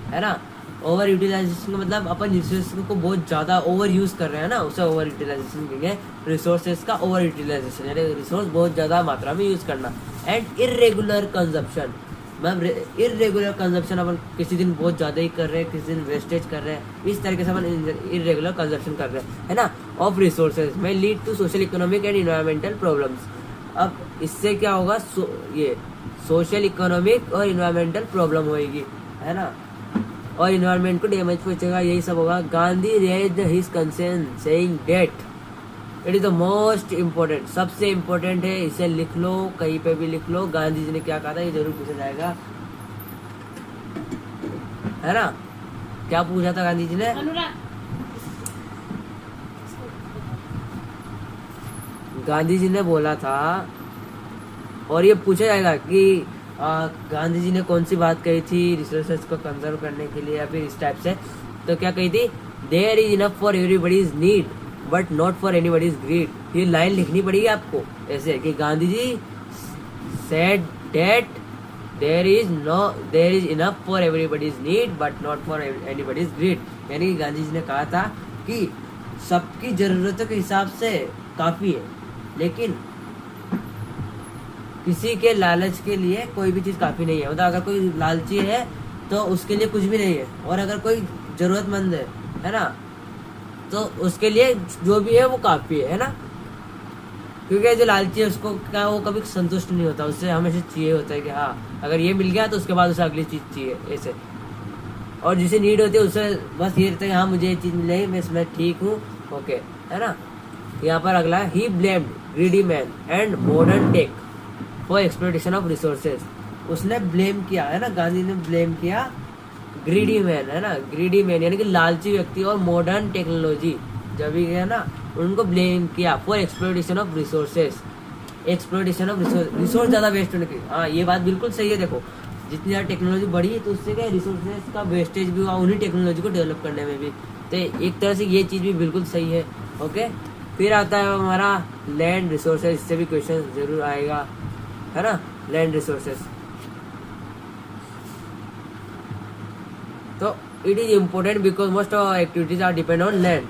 है ना। ओवर यूटिलाइजेशन का मतलब अपन रिसोर्स को बहुत ज़्यादा ओवर यूज़ कर रहे हैं ना, उसे ओवर यूटिलाइजेशन कहेंगे। रिसोर्सेज का ओवर यूटिलाइजेशन यानी रिसोर्स बहुत ज़्यादा मात्रा में यूज़ करना। एंड इरेगुलर कंजप्शन, मतलब इरेगुलर कंजप्शन, अपन किसी दिन बहुत ज़्यादा ही कर रहे हैं, किसी दिन वेस्टेज कर रहे हैं, इस तरीके से अपन इरेगुलर कंजप्शन कर रहे हैं, है ना, ऑफ रिसोर्सेज में lead to social economic and environmental problems. अब इससे क्या होगा, ये सोशल इकोनॉमिक और इन्वायरमेंटल प्रॉब्लम होएगी, है ना, और इन्वायरमेंट को डैमेज पहुंचेगा, यही सब होगा। Gandhi raised his concern saying that it is the most important, सबसे इम्पोर्टेंट है, इसे लिख लो, कहीं पे भी लिख लो। गांधी जी ने क्या कहा था, ये जरूर पूछा जाएगा, है ना। क्या पूछा था गांधी जी ने, गांधी जी ने बोला था, और ये पूछा जाएगा कि गांधी जी ने कौन सी बात कही थी रिसोर्सेज को कंजर्व करने के लिए, या फिर इस टाइप से। तो क्या कही थी, there is enough for everybody's need but not for anybody's greed. ये लाइन लिखनी पड़ेगी आपको ऐसे कि Gandhi ji said that there is enough for everybody's need but not for anybody's greed. यानी कि गांधी जी ने कहा था कि सबकी जरूरतों के हिसाब से काफी है, लेकिन किसी के लालच के लिए कोई भी चीज काफी नहीं है। मतलब अगर कोई लालची है तो उसके लिए कुछ भी नहीं है, और अगर कोई जरूरतमंद है ना, तो उसके लिए जो भी है वो काफी है ना। क्योंकि जो लालची है उसको क्या, वो कभी संतुष्ट नहीं होता, उससे हमेशा चाहिए होता है कि हाँ अगर ये मिल गया तो उसके बाद उसे अगली चीज चाहिए ऐसे। और जिसे नीड होती है उससे बस ये रहता है कि हाँ मुझे ये चीज मिले, मैं इसमें ठीक हूँ, ओके, है ना। यहाँ पर अगला है, he blamed greedy man and modern tech for exploitation of resources. उसने ब्लेम किया, है ना, गांधी ने ब्लेम किया ग्रीडी मैन, है ना, ग्रीडी मैन यानी कि लालची व्यक्ति, और मॉडर्न टेक्नोलॉजी जब भी है ना, उनको ब्लेम किया for exploitation of resources, exploitation of resource ज़्यादा वेस्ट होने की। हाँ ये बात बिल्कुल सही है। देखो जितनी ज़्यादा टेक्नोलॉजी बढ़ी तो उससे क्या रिसोर्सेज का वेस्टेज भी हुआ उन्हीं टेक्नोलॉजी को डेवलप करने में भी। तो एक तरह से ये चीज़ भी बिल्कुल सही है, ओके। फिर आता है हमारा लैंड रिसोर्सेज, इससे भी क्वेश्चन जरूर आएगा, है ना, लैंड रिसोर्सेज। तो it is important because most of activities are depend on land.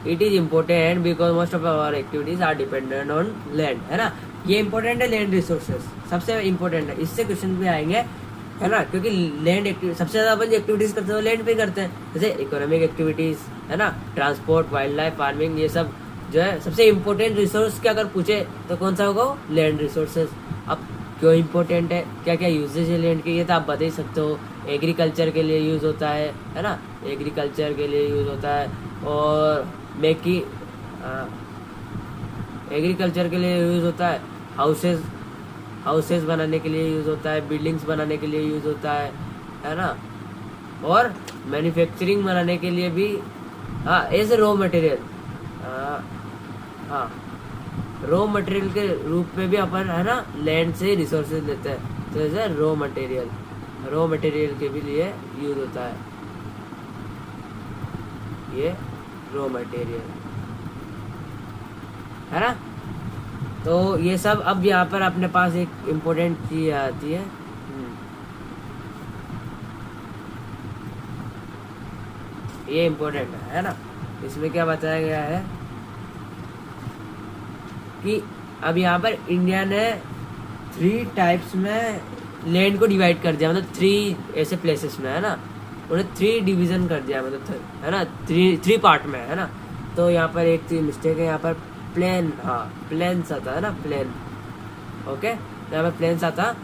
It is important because most of our activities are dependent on land, है ना। ये इंपॉर्टेंट है, लैंड रिसोर्सेज सबसे इंपॉर्टेंट है, इससे क्वेश्चन भी आएंगे, है ना। क्योंकि लैंड एक्टिविटी सबसे ज्यादा अपन जो एक्टिविटीज करते हैं लैंड पे करते हैं, जैसे इकोनॉमिक एक्टिविटीज, है ना, ट्रांसपोर्ट, वाइल्ड लाइफ, फार्मिंग, ये सब जो है सबसे इम्पोर्टेंट रिसोर्स क्या अगर पूछे तो कौन सा होगा, लैंड रिसोर्सेज। अब क्यों इम्पोर्टेंट है, क्या क्या यूजेज है लैंड के, ये तो आप बता ही सकते हो। एग्रीकल्चर के लिए यूज होता है ना, एग्रीकल्चर के लिए यूज होता है, और एग्रीकल्चर के लिए यूज होता है, हाउसेस बनाने के लिए यूज होता है, बिल्डिंग्स बनाने के लिए यूज होता है ना, और मैन्युफैक्चरिंग बनाने के लिए भी, हाँ एज ए रॉ मटेरियल, हाँ रॉ मटेरियल के रूप में भी अपन, है ना, लैंड से रिसोर्सेज लेते हैं, तो एज ए रॉ मटेरियल के भी लिए यूज होता है ये रॉ मटेरियल, है ना। तो ये सब अब यहाँ पर अपने पास एक इम्पोर्टेंट चीज आती है, ये इम्पोर्टेंट है ना। इसमें क्या बताया गया है कि अब यहाँ पर इंडिया ने 3 टाइप्स में लैंड को डिवाइड कर दिया, मतलब 3 ऐसे प्लेसेस में, है ना, उन्हें 3 डिवीजन कर दिया, मतलब है ना, 3 पार्ट में, है ना। तो यहाँ पर एक मिस्टेक है, यहाँ पर प्लेन, हाँ प्लेन्स आता है ना, प्लेन, ओके, यहाँ पर प्लेन्स आता,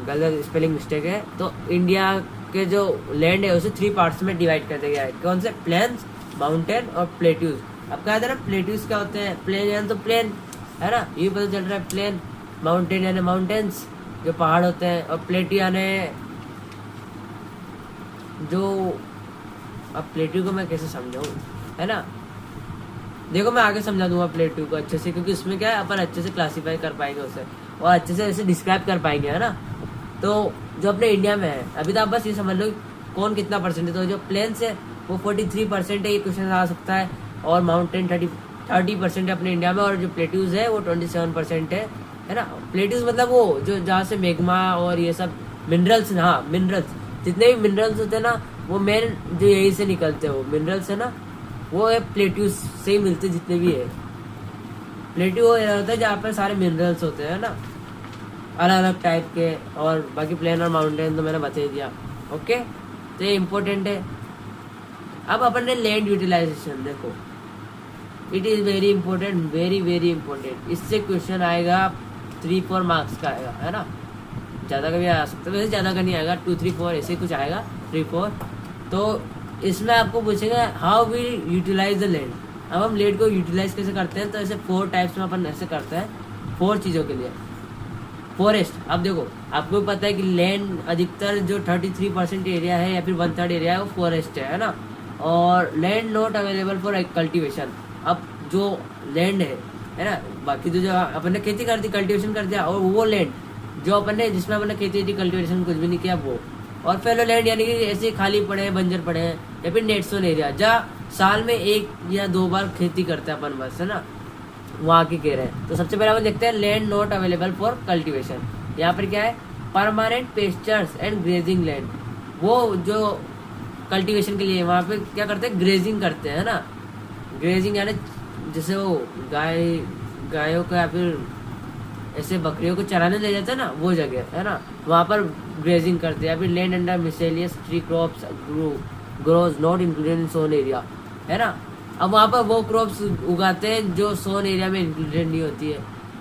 गलत स्पेलिंग मिस्टेक है। तो इंडिया के जो लैंड है उसे 3 पार्ट्स में डिवाइड कर दिया गया है, कौन से, प्लेन्स, माउंटेन और प्लेट्यूज। अब क्या है ना, प्लेट्यूज क्या होते हैं, प्लेन यानी तो प्लेन, है ना, ये पता चल रहा है, प्लेन, माउंटेन यानी माउंटेन्स जो पहाड़ होते हैं, और प्लेट्यू यानी जो, अब प्लेट्यू को मैं कैसे समझाऊं, है ना, देखो मैं आगे समझा दूंगा प्लेट्यू को अच्छे से, क्योंकि उसमें क्या है अपन अच्छे से क्लासीफाई कर पाएंगे उसे, और अच्छे से ऐसे डिस्क्राइब कर पाएंगे, है ना। तो जो अपने इंडिया में है अभी, तो आप बस ये समझ लो कौन कितना परसेंट है। तो जो प्लेन्स है वो 43% है, ये क्वेश्चन आ सकता है, और माउंटेन 30% है अपने इंडिया में, और जो प्लेट्यूज है वो 27% है ना। प्लेट्यूज मतलब वो जो जहाँ से मैग्मा और ये सब मिनरल्स, हाँ मिनरल्स, जितने भी मिनरल्स होते हैं ना वो मेन जो यहीं से निकलते हैं, वो मिनरल्स है ना वो है प्लेट्यूज से ही मिलते जितने भी है। प्लेट्यू वो एरिया होता है जहाँ पर सारे मिनरल्स होते हैं ना, अलग अलग टाइप के, और बाकी प्लेन और माउंटेन तो मैंने बता ही दिया। ओके, तो ये इम्पोर्टेंट है। अब अपन ने लैंड यूटिलाइजेशन देखो, it is very important, very very important. इससे क्वेश्चन आएगा 3-4 मार्क्स का आएगा, है ना, ज़्यादा का भी आ सकता है, वैसे ज़्यादा का नहीं आएगा, 2-3-4 ऐसे कुछ आएगा, 3-4। तो इसमें आपको पूछेगा how we utilise the land. अब हम लैंड को यूटिलाइज कैसे करते हैं, तो ऐसे 4 टाइप्स में अपन ऐसे करते हैं 4 चीज़ों के लिए। फॉरेस्ट, अब देखो आपको पता है कि लैंड अधिकतर जो 33% एरिया है या फिर 1/3 एरिया है वो फॉरेस्ट है ना। और land not available for cultivation, अब जो लैंड है ना, बाकी तो जो अपन ने खेती कर दी, कल्टीवेशन कर दिया, और वो लैंड जो अपन ने जिसमें अपन ने खेती की, कल्टीवेशन कुछ भी नहीं किया वो। और फेलो लैंड यानी कि ऐसे खाली पड़े हैं, बंजर पड़े हैं, या फिर नेट जोन एरिया जहाँ साल में 1 या 2 बार खेती करते हैं अपन बस, है ना, वहाँ की कह रहे हैं। तो सबसे पहले अपन देखते हैं land not available for cultivation. यहाँ पर क्या है, permanent pastures and grazing land, वो जो कल्टीवेशन के लिए वहाँ पे क्या करते हैं, ग्रेजिंग करते हैं ना। ग्रेजिंग यानी जैसे वो गायों को या फिर ऐसे बकरियों को चराने ले जाते हैं ना, वो जगह है ना, वहाँ पर ग्रेजिंग करते हैं। या फिर land under miscellaneous tree crops groves not included in sown area, है ना। अब वहाँ पर वो क्रॉप्स उगाते हैं जो सोन एरिया में इंक्लूडेड नहीं होती है।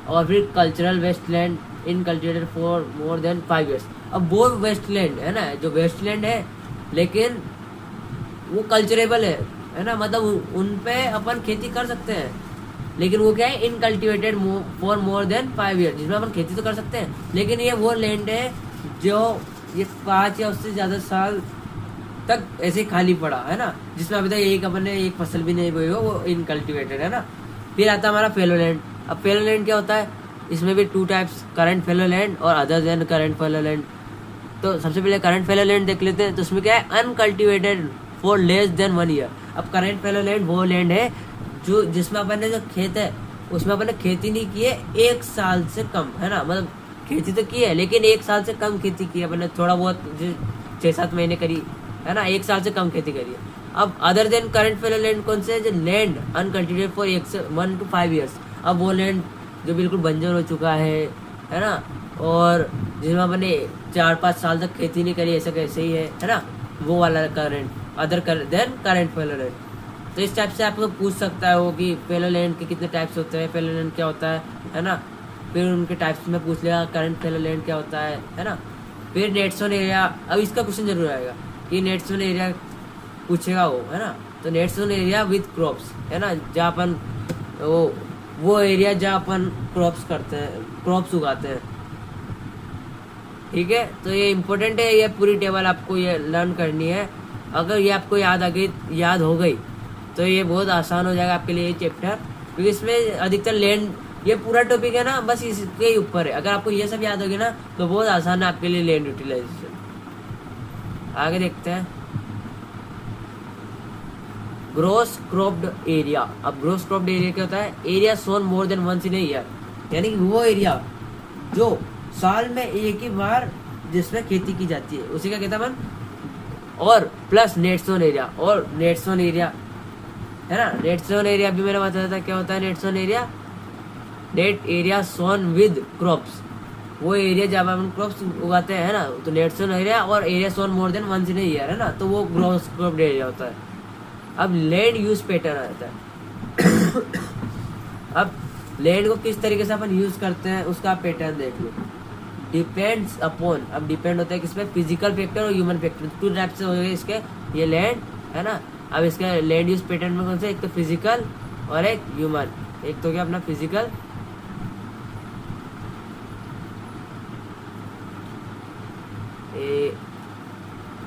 और फिर cultural wasteland in cultivated for more than 5 years। अब वो वेस्टलैंड है ना, जो वेस्टलैंड है लेकिन वो कल्चरेबल है ना, मतलब उन पे अपन खेती कर सकते हैं, लेकिन वो क्या है, इनकल्टिवेटेड फॉर मोर देन 5 years, जिसमें अपन खेती तो कर सकते हैं, लेकिन ये वो लैंड है जो ये 5 या उससे ज़्यादा साल तक ऐसे खाली पड़ा है ना, जिसमें अभी तक अपन ने एक फसल भी नहीं बोई हो, वो इनकल्टिवेटेड है ना। फिर आता है हमारा फेलो लैंड। अब फेलो लैंड क्या होता है, इसमें भी 2 टाइप्स, करंट फेलो लैंड और other than current fellow land. तो सबसे पहले करंट फेलो लैंड देख लेते हैं। तो उसमें क्या है, uncultivated for less than 1 year। अब करंट फेलो लैंड वो लैंड है जो जिसमें अपन ने जो खेत है उसमें अपन ने खेती नहीं की है 1 साल से कम, है ना, मतलब खेती तो की है लेकिन 1 साल से कम खेती की है अपन ने, थोड़ा बहुत 6-7 महीने करी है ना, 1 साल से कम खेती करी है। अब other than current fellow land कौन से है, जो land uncultivated for 1 to 5 years। अब वो लैंड जो बिल्कुल बंजर हो चुका है ना, और जिसमें अपन ने 4-5 साल तक खेती नहीं करी, ऐसा कैसे ही है ना, वो वाला current other than current fellow land. तो इस टाइप से आपको पूछ सकता है वो कि फेलो लैंड के कितने टाइप्स होते हैं, फेलो लैंड क्या होता है ना। फिर उनके टाइप्स में पूछ लेगा करंट फेलो लैंड क्या होता है ना। फिर नेट जोन एरिया, अब इसका क्वेश्चन जरूर आएगा कि नेट जोन एरिया पूछेगा वो, है ना। तो net sown area with crops, है ना, जहाँ अपन वो एरिया जहाँ अपन क्रॉप्स करते हैं, क्रॉप्स उगाते हैं, ठीक है। तो ये इम्पोर्टेंट है, ये पूरी टेबल आपको ये लर्न करनी है। अगर ये आपको याद हो गई तो ये बहुत आसान हो जाएगा आपके लिए ये चैप्टर, क्योंकि इसमें अधिकतर लैंड, ये पूरा टॉपिक है ना बस इसके ही ऊपर है। अगर आपको ये सब याद हो गया ना तो बहुत आसान है आपके लिए लैंड यूटिलाइजेशन। आगे देखते हैं ग्रोस क्रॉप्ड एरिया। अब ग्रोस क्रॉप्ड एरिया क्या होता है, area sown more than once in year, यानी कि वो एरिया जो साल में एक ही बार जिसमें खेती की जाती है उसी का कहता है मन। और प्लस नेट जोन एरिया, और नेट जोन एरिया है ना, नेट जोन एरिया भी मैंने बताया था क्या होता है net sown area, net area sown with crops, वो एरिया जब हम क्रॉप्स उगाते हैं ना, तो नेट जोन एरिया और area sown more than once in year, है ना, तो वो ग्रोस क्रॉप्ड एरिया होता है। अब लैंड यूज पैटर्न आता है अब लैंड को किस तरीके से अपन यूज करते हैं उसका पैटर्न देख लो। डिपेंड्स अपॉन, अब डिपेंड होता है किसमें, फिजिकल फैक्टर और ह्यूमन फैक्टर, 2 टाइप से हो गए इसके ये लैंड, है ना। अब इसका लैंड यूज पैटर्न में कौन से, एक तो फिजिकल और एक ह्यूमन। एक तो क्या अपना फिजिकल,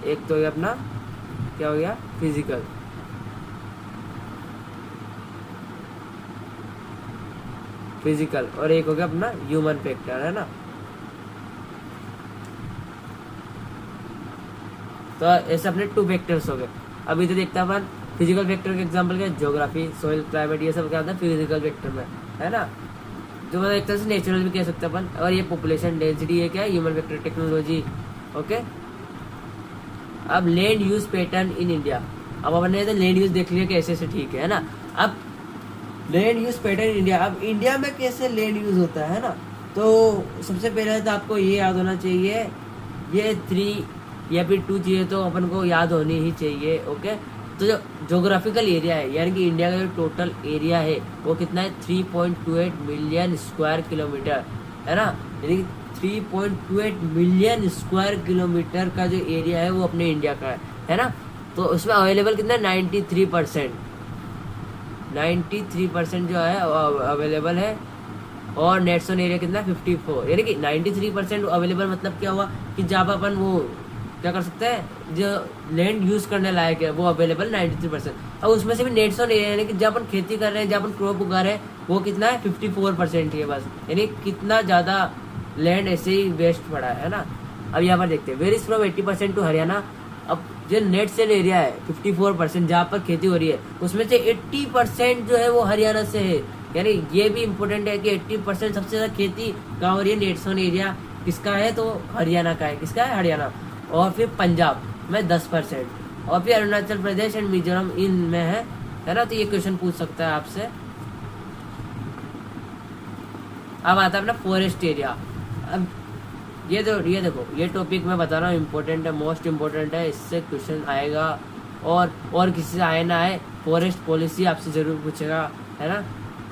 एक तो अपना क्या हो गया, फिजिकल, और एक हो गया अपना ह्यूमन फैक्टर, है ना। तो ऐसे अपने 2 फैक्टर्स हो गए। अभी तो देखते हैं अपन फिजिकल फैक्टर के एग्जाम्पल क्या है, ज्योग्राफी, सोइल, क्लाइमेट, ये सब क्या होता है फिजिकल फैक्टर में, है ना, जो मतलब एक तरह से नेचुरल भी कह सकते हैं अपन। और ये पॉपुलेशन डेंसिटी, ये क्या है ह्यूमन फैक्टर, टेक्नोलॉजी। ओके, अब land use pattern in India. अब अपन ने तो लैंड यूज देख लिया कैसे से, ठीक है ना। अब land use pattern in India, अब इंडिया में कैसे लैंड यूज होता है ना, तो सबसे पहले तो आपको ये याद होना चाहिए, ये 3 या फिर 2 चीज़ें तो अपन को याद होनी ही चाहिए। ओके, तो जो जोग्राफिकल एरिया है, यानी कि इंडिया का जो टोटल एरिया है वो कितना है, 3.28 मिलियन स्क्वायर किलोमीटर, है ना, यानी कि 3.28 मिलियन स्क्वायर किलोमीटर का जो एरिया है वो अपने इंडिया का है ना। तो उसमें अवेलेबल कितना है, 93%, 93% जो है अवेलेबल है। और नेट जोन एरिया कितना है, 54, यानी कि 93% अवेलेबल, मतलब क्या हुआ कि जहाँ पर अपन वो क्या कर सकते हैं, जो लैंड यूज करने लायक है वो अवेलेबल 93%। अब उसमें से भी नेट जोन एरिया, यानी कि जहाँ अपन खेती कर रहे हैं, जहाँ अपन क्रॉप उगा रहे हैं, वो कितना है, 54% ही है बस, यानी कितना ज़्यादा लैंड ऐसे ही वेस्ट पड़ा है ना। अब यहाँ पर देखते हैं, वेरीज फ्रॉम 80% टू हरियाणा। अब जो नेट सेल एरिया है 54% जहाँ पर खेती हो रही है, उसमें से 80% जो है वो हरियाणा से है, यानी ये भी इम्पोर्टेंट है कि 80% सबसे ज्यादा खेती कहाँ हो रही है, नेट जोन एरिया किसका है, तो हरियाणा का है। किसका है, हरियाणा। और फिर पंजाब में 10%, और फिर अरुणाचल प्रदेश एंड मिजोरम इनमें है ना। तो ये क्वेश्चन पूछ सकता है आपसे। अब आता है अपना फॉरेस्ट एरिया। अब ये देखो, ये टॉपिक मैं बता रहा हूँ इम्पोर्टेंट है, मोस्ट इम्पोर्टेंट है, इससे क्वेश्चन आएगा और किसी से आए ना आए, फॉरेस्ट पॉलिसी आपसे जरूर पूछेगा, है ना।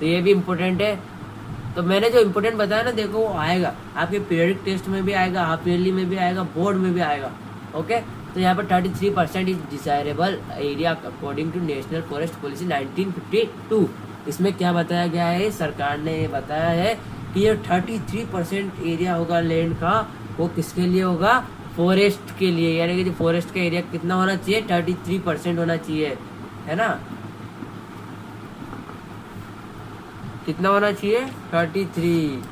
तो ये भी इम्पोर्टेंट है। तो मैंने जो इम्पोर्टेंट बताया ना, देखो वो आएगा आपके पीरियडिक टेस्ट में भी आएगा, हाफ ईयरली में भी आएगा, बोर्ड में भी आएगा। ओके, तो यहाँ पर 33% is desirable area according to national forest policy 1952। इसमें क्या बताया गया है, सरकार ने ये बताया है कि ये 33% एरिया होगा लैंड का, वो किसके लिए होगा, फॉरेस्ट के लिए, यानी कि जो फॉरेस्ट का एरिया कितना होना चाहिए, 33% होना चाहिए, है ना। कितना होना चाहिए, 33।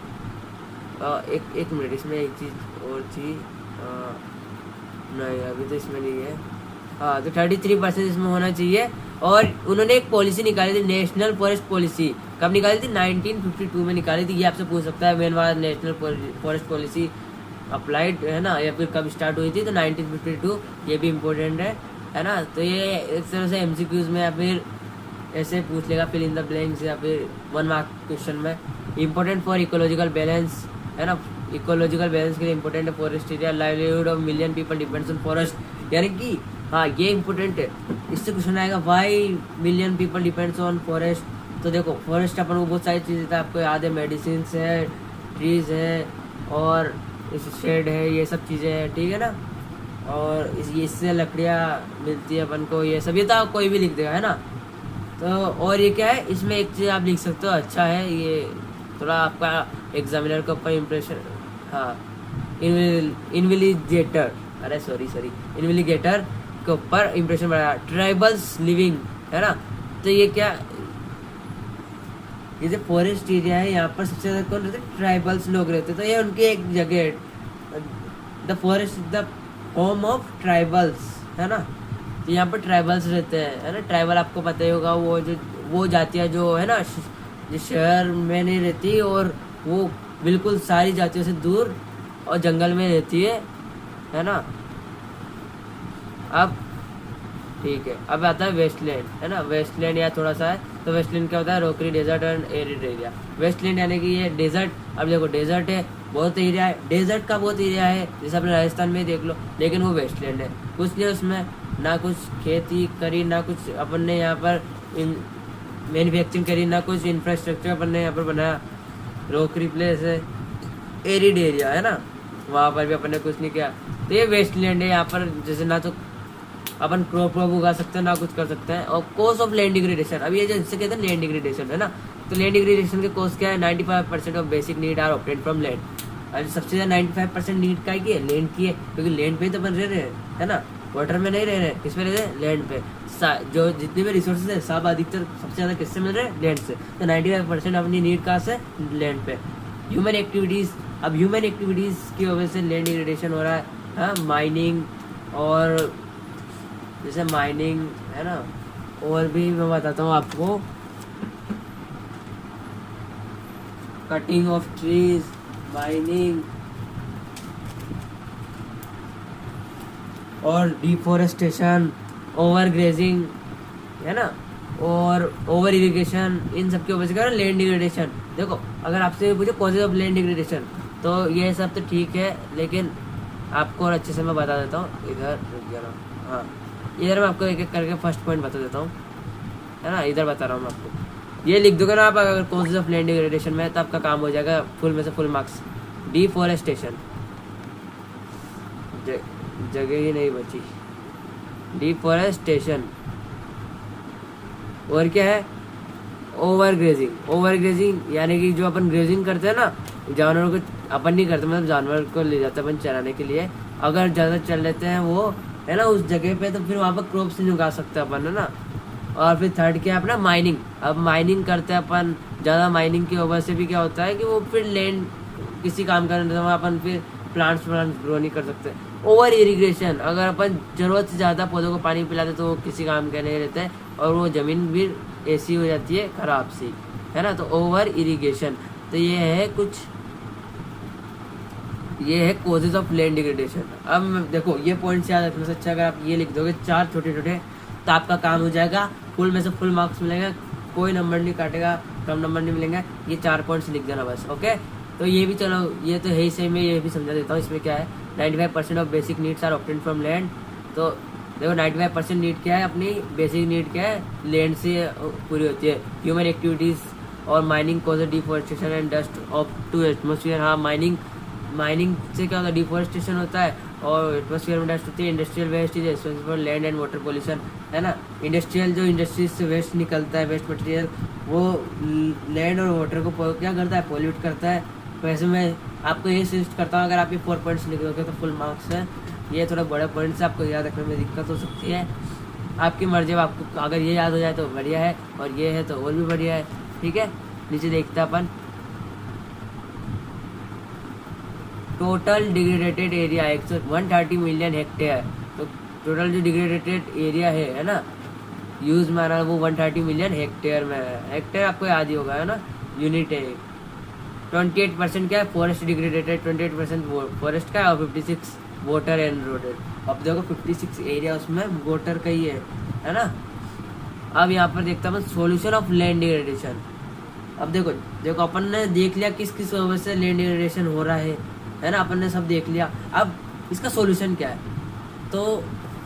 एक मिनट, इसमें एक चीज और थी, नहीं अभी तो इसमें नहीं है। हाँ, तो 33% इसमें होना चाहिए। और उन्होंने एक पॉलिसी निकाली थी, नेशनल फॉरेस्ट पॉलिसी। कब निकाली थी, 1952 में निकाली थी। ये आपसे पूछ सकता है, मेन बात नेशनल फॉरेस्ट पॉलिसी अप्लाइड है ना, या फिर कब स्टार्ट हुई थी, तो 1952। ये भी इम्पोर्टेंट है ना। तो ये एक तरह से एमसीक्यूज में या फिर ऐसे पूछ लेगा, फिल इन द ब्लैंक्स, या फिर 1 मार्क क्वेश्चन में। इम्पोर्टेंट फॉर इकोलॉजिकल बैलेंस, है ना, इकोलॉजिकल बैलेंस के लिए इम्पोर्टेंट है forest area. Livelihood of million people depends on forest, यानी कि हाँ ये इम्पोर्टेंट है। इससे क्वेश्चन आएगा, why million people depends on forest. तो देखो, फॉरेस्ट अपन को बहुत सारी चीज़ें आपको याद है, मेडिसिन है, ट्रीज है, और शेड है, ये सब चीज़ें हैं, ठीक है ना। और इससे लकड़ियाँ मिलती है अपन को, ये सब, ये तो कोई भी लिख देगा, है ना। तो और ये क्या है, इसमें एक चीज़ आप लिख सकते हो, अच्छा है ये, थोड़ा आपका एग्जामिनर के ऊपर इम्प्रेशन, हाँ, इन्विलिगेटर, अरे सॉरी इन्विलिगेटर के ऊपर इम्प्रेशन बनाया। ट्राइबल्स लिविंग, है ना। तो ये क्या, ये जो फॉरेस्ट एरिया है, यहाँ पर सबसे ज्यादा कौन रहते हैं, ट्राइबल्स लोग रहते हैं। तो ये उनकी एक जगह है, the forest is the home of tribals, है ना। तो यहाँ पर ट्राइबल्स रहते हैं, है ना। ट्राइबल आपको पता ही होगा, वो जातियाँ जो है ना, जो शहर में नहीं रहती, और वो बिल्कुल सारी जातियों से दूर और जंगल में रहती है ना। अब ठीक है, अब आता है वेस्टलैंड, है ना। वेस्टलैंड या थोड़ा सा है, तो वेस्टलैंड क्या होता है, rocky desert and arid area. Wasteland यानी कि ये डेजर्ट, अब देखो डेजर्ट है, बहुत एरिया है, डेजर्ट का बहुत एरिया है, जैसे अपने राजस्थान में देख लो, लेकिन वो वेस्टलैंड है, कुछ नहीं उसमें, ना कुछ खेती करी, ना कुछ अपन ने यहाँ पर मैन्युफैक्चरिंग करी, ना कुछ इंफ्रास्ट्रक्चर अपन ने यहाँ पर बनाया। रोकरी प्लेस है, एरिड एरिया है ना, वहाँ पर भी अपन ने कुछ नहीं किया। तो ये वेस्टलैंड है, यहाँ पर जैसे ना तो अपन क्रॉप उगा सकते हैं, ना कुछ कर सकते हैं। और कॉज ऑफ लैंड डिग्रेडेशन, अब ये जिससे कहते हैं लैंड डिग्रेडेशन, है ना। तो लैंड डिग्रेडेशन के कॉज क्या है, 95% of basic need are obtained from land. और सबसे ज्यादा 95% नीड का की है, लैंड की है, क्योंकि लैंड पे तो अपन रह रहे हैं, है ना। वाटर में नहीं रह रहे, किस पे रह रहे हैं, लैंड पे। जो जितने भी रिसोर्सेज है सब अधिकतर सबसे ज्यादा किससे मिल रहे हैं, लैंड से। तो 95% अपनी नीड कहाँ से, लैंड पे। ह्यूमन एक्टिविटीज, अब ह्यूमन एक्टिविटीज की वजह से लैंड डिग्रेडेशन हो रहा है, हाँ। माइनिंग, और जैसे माइनिंग है ना, और भी मैं बताता हूँ आपको, कटिंग ऑफ ट्रीज, माइनिंग और डिफोरेस्टेशन, ओवर ग्रेजिंग, है ना, और ओवर इरिगेशन, इन सब के वजह से क्या लैंड डिग्रेडेशन। देखो अगर आपसे पूछे कॉजेज ऑफ लैंड डिग्रेडेशन, तो ये सब तो ठीक है, लेकिन आपको और अच्छे से मैं बता देता हूँ। इधर रुक गया ना, हाँ इधर मैं आपको एक एक करके फर्स्ट पॉइंट बता देता हूँ, है ना, इधर बता रहा हूँ मैं आपको। ये लिख दोगे ना आप अगर कॉजेज ऑफ लैंड डिग्रेडेशन में, तो आपका काम हो जाएगा फुल में से फुल मार्क्स। डिफोरेस्टेशन, जगह ही नहीं बची, डिफोरेस्टेशन। और क्या है, ओवर ग्रेजिंग। ओवर ग्रेजिंग यानी कि जो अपन ग्रेजिंग करते हैं ना जानवरों को, अपन नहीं करते, मतलब जानवर को ले जाते हैं अपन चराने के लिए, अगर ज़्यादा चल लेते हैं वो, है ना, उस जगह पे, तो फिर वहाँ पर क्रॉप्स नहीं उगा सकते अपन, है ना। और फिर थर्ड क्या है अपना माइनिंग। अब माइनिंग करते हैं अपन, ज़्यादा माइनिंग की वजह से भी क्या होता है कि वो फिर लैंड किसी काम करने वहाँ अपन फिर प्लांट्स ग्रो नहीं कर सकते। ओवर इरिगेशन, अगर अपन ज़रूरत से ज़्यादा पौधों को पानी पिलाते तो वो किसी काम के नहीं रहते हैं, और वो ज़मीन भी ऐसी हो जाती है ख़राब सी, है ना। तो ओवर इरिगेशन, तो ये है कुछ, ये है कॉजेज ऑफ लैंड डिग्रेडेशन। अब देखो ये पॉइंट्स याद रखने से अच्छा अगर आप ये लिख दोगे 4 छोटे छोटे, तो आपका काम हो जाएगा, फुल में से फुल मार्क्स मिलेंगे, कोई नंबर नहीं काटेगा, कम नंबर नहीं मिलेंगे। ये 4 पॉइंट्स लिख देना बस, ओके। तो ये भी चलो, ये तो है ही सही, में ये भी समझा देता हूँ। इसमें क्या है, 95% of basic needs are obtained from land. तो देखो 95% नीड क्या है, अपनी बेसिक नीड क्या है, लैंड से पूरी होती है। ह्यूमन एक्टिविटीज़ और mining cause deforestation and dust of to atmosphere. हाँ, माइनिंग से क्या होता है, डिफोरेस्टेशन होता है, और एटमोसफियर में डस्ट होती है। Industrial waste is responsible for land and water pollution, है ना। इंडस्ट्रियल, जो इंडस्ट्रीज से वेस्ट निकलता है, वेस्ट मटेरियल, वो लैंड और वाटर को क्या करता है, पोल्यूट करता है। वैसे मैं आपको ये सजेस्ट करता हूँ, अगर आप ये 4 पॉइंट्स लिख दोगे तो फुल मार्क्स है। ये थोड़ा बड़े पॉइंट्स आपको याद रखने में दिक्कत हो सकती है, आपकी मर्जी। आपको अगर ये याद हो जाए तो बढ़िया है, और ये है तो और भी बढ़िया है, ठीक है। नीचे देखते हैं अपन, टोटल डिग्रेडेटेड एरिया 130 मिलियन हेक्टेयर। तो टोटल जो डिग्रेडेटेड एरिया है ना, यूज में आ रहा, वो 130 मिलियन हेक्टेयर में है। हेक्टेयर आपको याद ही होगा, है ना, यूनिट है। 28% क्या है, फॉरेस्ट डिग्रेडेटेड, 28% फॉरेस्ट का है, और 56 वाटर एंड रोडेड। अब देखो 56 एरिया उसमें वाटर का ही है ना। अब यहाँ पर देखता हूँ सॉल्यूशन ऑफ लैंड डिग्रेडेशन। अब देखो अपन ने देख लिया किस किस वजह से लैंड डिग्रेडेशन हो रहा है ना, अपन ने सब देख लिया। अब इसका सॉल्यूशन क्या है, तो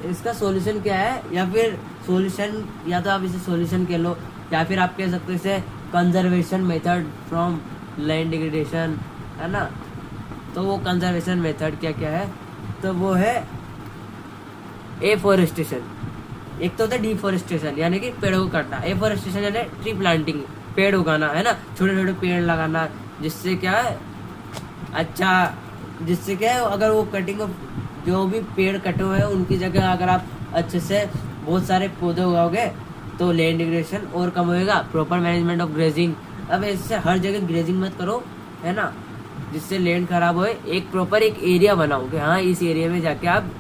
इसका सॉल्यूशन क्या है, या फिर सॉल्यूशन, या तो आप इसे सॉल्यूशन कह लो, या फिर आप कह सकते हो इसे conservation method from land degradation, है ना। तो वो कंजर्वेशन मेथड क्या क्या है, तो वो है एफोरेस्टेशन। एक तो होता है डिफोरेस्टेशन, यानी कि पेड़ों को काटना। एफोरेस्टेशन यानी ट्री प्लांटिंग, पेड़ उगाना, है ना, छोटे छोटे पेड़ लगाना, जिससे क्या है, अच्छा, जिससे क्या है, अगर वो कटिंग, जो भी पेड़ कटे हुए हैं उनकी जगह अगर आप अच्छे से बहुत सारे पौधे उगाओगे तो लैंड डिग्रेडेशन और कम होएगा। प्रॉपर मैनेजमेंट ऑफ ग्रेजिंग, अब ऐसे हर जगह ग्रेजिंग मत करो, है ना, जिससे लैंड खराब होए। एक प्रॉपर एक एरिया बनाओ कि हाँ इस एरिया में जाके आप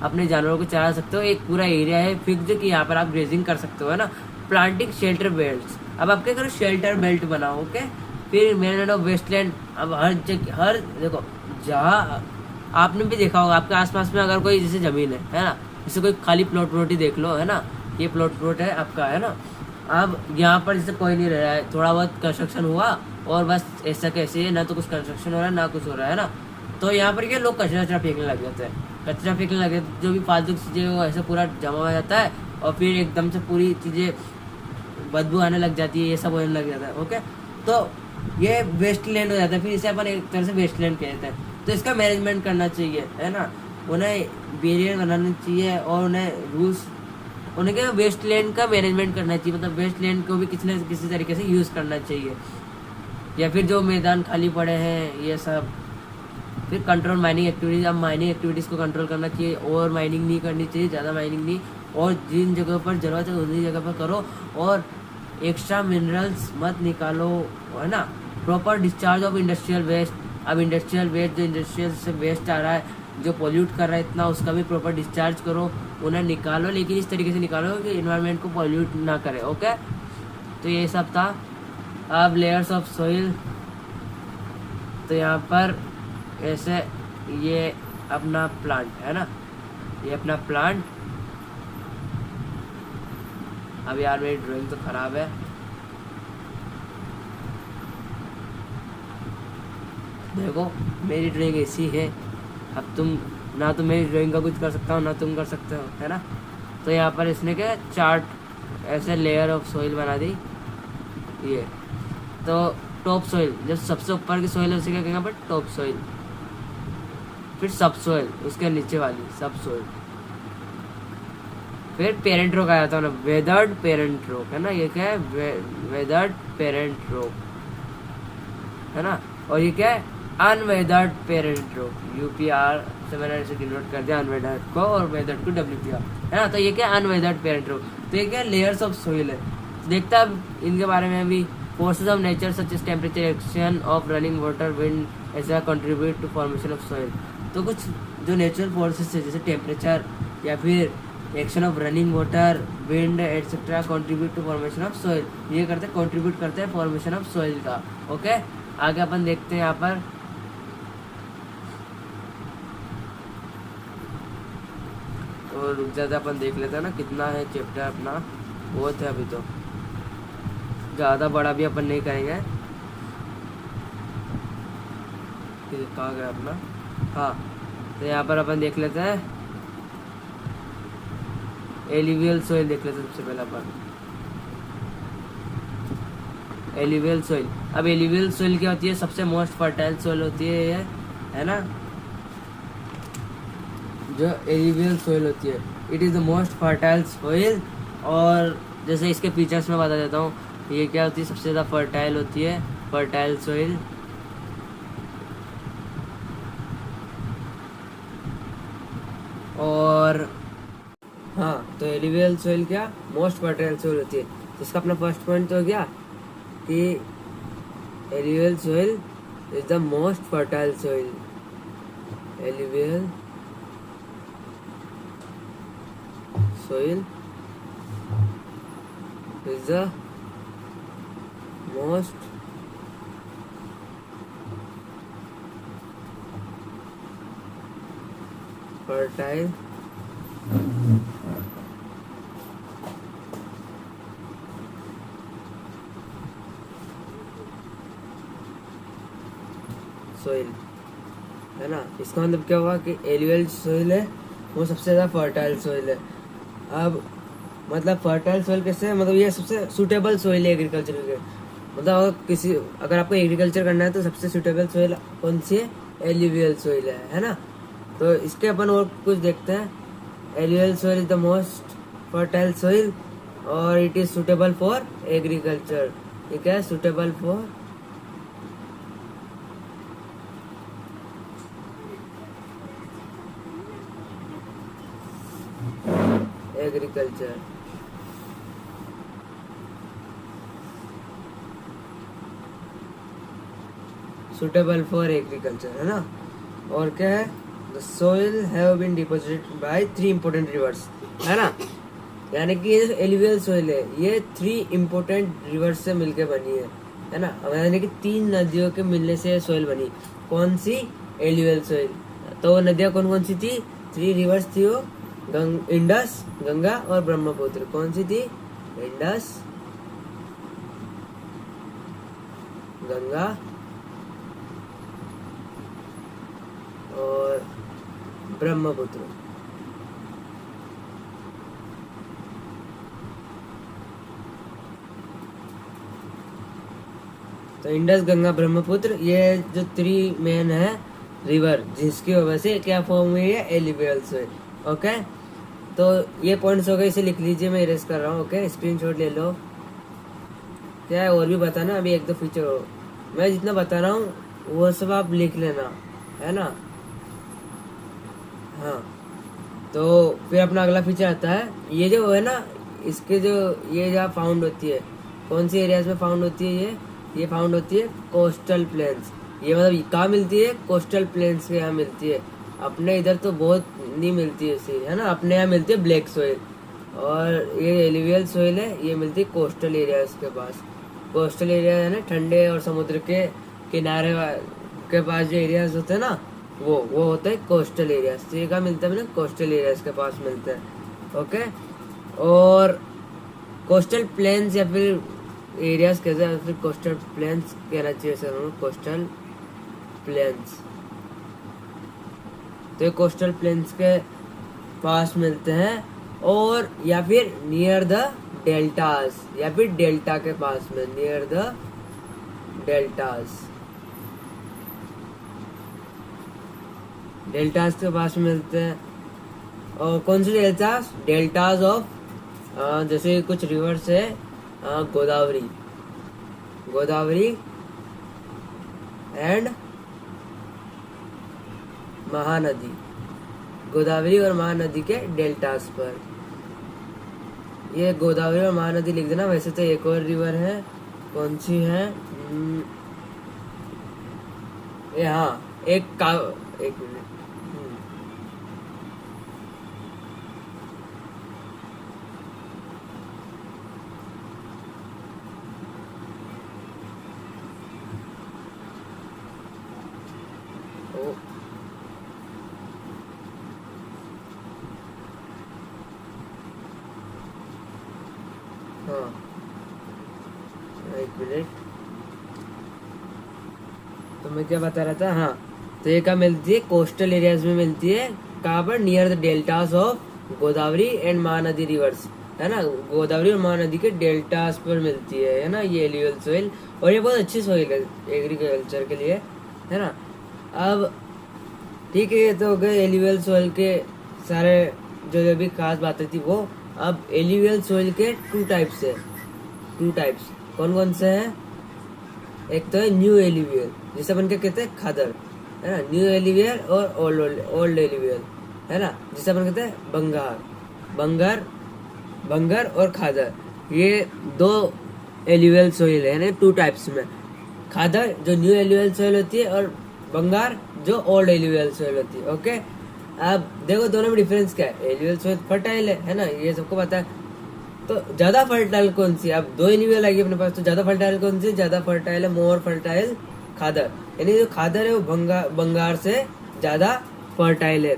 अपने जानवरों को चरा सकते हो, एक पूरा एरिया है फिक्स कि यहाँ पर आप ग्रेजिंग कर सकते हो, है ना। प्लांटिंग शेल्टर बेल्ट, अब आप क्या करो, शेल्टर बेल्ट बनाओ, ओके। फिर मैनेजमेंट ऑफ वेस्टलैंड, अब हर जगह, देखो जहाँ आपने भी देखा होगा आपके आसपास में अगर कोई जैसे जमीन है ना, जैसे कोई खाली प्लॉट ही देख लो, है ना, ये प्लॉट है आपका, है ना। अब यहाँ पर जैसे कोई नहीं रह रहा है, थोड़ा बहुत कंस्ट्रक्शन हुआ और बस ऐसा कैसे, ना तो कुछ कंस्ट्रक्शन हो रहा है ना कुछ हो रहा है ना, तो यहाँ पर क्या लोग कचरा फेंकने लग जाते हैं, कचरा फेंकने लगे, जो भी फालतू चीज़ें वो ऐसे पूरा जमा हो जाता है, और फिर एकदम से पूरी चीज़ें बदबू आने लग जाती है, ये सब होने लग जाता है, ओके। तो ये वेस्ट लैंड हो जाता है, फिर इसे अपन एक तरह से वेस्ट लैंड कहते हैं। तो इसका मैनेजमेंट करना चाहिए, है ना, उन्हें बैरियर बनाना चाहिए, और उन्हें रूल्स, उन्हें क्या वेस्ट लैंड का मैनेजमेंट करना चाहिए, मतलब वेस्ट लैंड को भी किसी न किसी तरीके से यूज़ करना चाहिए। या फिर जो मैदान खाली पड़े हैं ये सब, फिर कंट्रोल माइनिंग एक्टिविटीज़, अब माइनिंग एक्टिविटीज़ को कंट्रोल करना चाहिए, और माइनिंग नहीं करनी चाहिए, ज़्यादा माइनिंग नहीं, और जिन जगह पर ज़रूरत है उन्हीं जगह पर करो, और एक्स्ट्रा मिनरल्स मत निकालो, है ना। Proper discharge of industrial waste, अब इंडस्ट्रियल वेस्ट, जो इंडस्ट्रियल से वेस्ट आ रहा है जो पोल्यूट कर रहा है इतना, उसका भी प्रॉपर डिस्चार्ज करो, उन्हें निकालो, लेकिन इस तरीके से निकालो कि इन्वायरमेंट को पॉल्यूट ना करे। ओके, तो ये सब था। अब लेयर्स ऑफ सोइल, तो यहाँ पर ऐसे ये अपना प्लांट है ना, ये अपना प्लांट। अब यार मेरी ड्राइंग तो खराब है, देखो मेरी ड्राइंग ऐसी है। अब तुम ना तो मेरी ड्राइंग का कुछ कर सकता हो ना तुम कर सकते हो, है ना। तो यहाँ पर इसने क्या चार्ट ऐसे लेयर ऑफ सोइल बना दी। ये तो टॉप सोइल, जब सबसे ऊपर की सोइल है उसे क्या कहेंगे पर टॉप सोइल। फिर सब सोइल, उसके नीचे वाली सब सोइल। फिर पेरेंट रॉक आया था ना, वेदर्ड पेरेंट रॉक, है ना। ये क्या है, वेदर्ड पेरेंट रॉक, है ना। और ये क्या है, अनवेदर्ड पेरेंट रॉक। UPR से मैंने इसे डिनोट कर दिया, अनवेदर्ड को और वेदर्ड को WPR, है ना। तो ये क्या है, अनवेदर्ड पेरेंट रॉक। तो ये क्या है, लेयर्स ऑफ सोइल है। देखता अब इनके बारे में भी। Forces of nature such as temperature, action of running water, wind, ऐसा contribute to formation of soil. तो कुछ जो नेचुरल फोर्सेस है जैसे टेम्परेचर या फिर action of running water, wind etcetera contribute to formation of soil, ये करते कंट्रीब्यूट करते हैं फॉर्मेशन ऑफ सोइल का। ओके, आगे अपन देखते हैं यहाँ पर। तो रुक जाते अपन देख लेते हैं ना कितना है चैप्टर अपना, बहुत है अभी तो, ज़्यादा बड़ा भी अपन नहीं करेंगे। कहाँ गया अपना, हाँ। तो यहाँ पर अपन देख लेते हैं एलिवियल सोइल, देख लेते हैं सबसे पहले अपन एलिवियल सोइल। अब एलिवियल सोइल क्या होती है, सबसे मोस्ट फर्टाइल सोइल होती है ये, है ना। जो एलिवियल सोइल होती है, it is the most fertile soil. और जैसे इसके फीचर्स में बता देता हूँ, ये क्या होती है, सबसे ज़्यादा फर्टाइल होती है, फर्टाइल सोइल। और हाँ, तो एलिवियल सोइल क्या मोस्ट फर्टाइल सोइल होती है। तो इसका अपना फर्स्ट पॉइंट तो हो गया कि alluvial soil is the most fertile soil. Alluvial soil is the most fertile soil, है ना। इसका मतलब क्या हुआ कि एलिवियल सोइल है वो सबसे ज़्यादा फर्टाइल सोइल है। अब मतलब फर्टाइल सोइल कैसे है, मतलब ये सबसे सूटेबल सोइल है एग्रीकल्चर के। मतलब अगर आपको एग्रीकल्चर करना है तो सबसे सूटेबल सोइल कौन सी है, एलिवियल सोइल है ना। तो इसके अपन और कुछ देखते हैं। Alluvial soil is the most fertile soil और it is suitable for agriculture. ठीक है, suitable for agriculture. Suitable for agriculture, है ना। और क्या है, the soil have been deposited by 3 important rivers, है ना। यानी कि ये एलिवियल सोइल है, ये 3 इम्पोर्टेंट रिवर्स से मिलके बनी है ना। यानी कि 3 नदियों के मिलने से सोइल बनी। कौन सी, एलिवियल सोइल। तो नदियाँ कौन कौन सी थी, 3 रिवर्स थी वो, इंडस, गंगा और ब्रह्मपुत्र। कौन सी थी, इंडस, गंगा और ब्रह्मपुत्र। तो इंडस, गंगा, ब्रह्मपुत्र, ये जो 3 मेन है रिवर, जिसकी वजह से क्या फॉर्म हुई है, एलिवियल सोइल। ओके, तो ये पॉइंट्स हो गए, इसे लिख लीजिए, मैं इरेज कर रहा हूँ। ओके, स्क्रीनशॉट ले लो। क्या है और भी बताना, अभी 1-2 फीचर हो, मैं जितना बता रहा हूँ वो सब आप लिख लेना, है ना। हाँ, तो फिर अपना अगला फीचर आता है, ये जो है ना, इसके जो ये जहाँ फाउंड होती है, कौन सी एरियाज में फाउंड होती है, ये फाउंड होती है कोस्टल प्लेन्स। ये मतलब कहाँ मिलती है, कोस्टल प्लेन्स के यहाँ मिलती है। अपने इधर तो बहुत नहीं मिलती ऐसी, है ना। अपने यहाँ मिलती है ब्लैक सोइल, और ये एलुवियल सोइल है, ये मिलती है कोस्टल एरियाज के पास। कोस्टल एरिया है ना, ठंडे और समुद्र के किनारे के पास जो एरियाज होते हैं ना, वो होता है कोस्टल एरियाज। तो ये कहाँ मिलता है ना, कोस्टल एरियाज के पास मिलते हैं। ओके, और कोस्टल प्लेन्स या फिर एरियाज कहते हैं, फिर कोस्टल प्लेन्स कहना चाहिए सर, कोस्टल प्लेन्स। तो ये कोस्टल प्लेन्स के पास मिलते हैं, और या फिर नियर द डेल्टास, या फिर डेल्टा के पास में, नियर द डेल्टास, डेल्टास के पास मिलते हैं। और कौन से डेल्टास? डेल्टास ऑफ जैसे कुछ रिवर्स है, गोदावरी, गोदावरी एंड महानदी, गोदावरी और महानदी के डेल्टास पर। ये गोदावरी और महानदी लिख देना। वैसे तो एक और रिवर है, कौन सी है? ये हाँ, एक मिनट, हाँ एक मिनट, तो मैं क्या बता रहा था? हाँ, तो ये कहाँ मिलती है? कोस्टल एरियाज में मिलती है। कहाँ पर? Near the deltas of Godavari and Mahanadi reverse, है ना। गोदावरी और महानदी के डेल्टास पर मिलती है ना, ये एलुवियल सोइल। और ये बहुत अच्छी सोइल है एग्रीकल्चर के लिए, है ना। अब ठीक है, ये तो हो गए एलुवियल सोइल के सारे जो भी खास बातें थी वो। अब एलुवियल सोइल के टू टाइप्स है, टू टाइप्स कौन कौन से हैं? एक तो है न्यू एलुवियल, जिसे अपन क्या कहते हैं? खादर, है ना। न्यू एलुवियल और ओल्ड एलुवियल, है ना, जिसे अपन कहते हैं बंगार, बंगर और खादर। ये दो एलुवियल सोइल है ना, टू टाइप्स में। खादर जो न्यू एलुवियल सोइल होती है, और बंगार जो ओल्ड एलुवियल सोइल होती है। ओके, अब देखो दोनों में डिफरेंस क्या है। एलुवियल सोइल फर्टाइल है ना, ये सबको पता है। तो ज्यादा फर्टाइल कौन सी है? अब दो एलुवियल आएगी अपने पास, तो ज्यादा फर्टाइल कौन सी? ज्यादा फर्टाइल है, मोर फर्टाइल खादर, यानी जो खादर है वो बंगार से ज्यादा फर्टाइल है।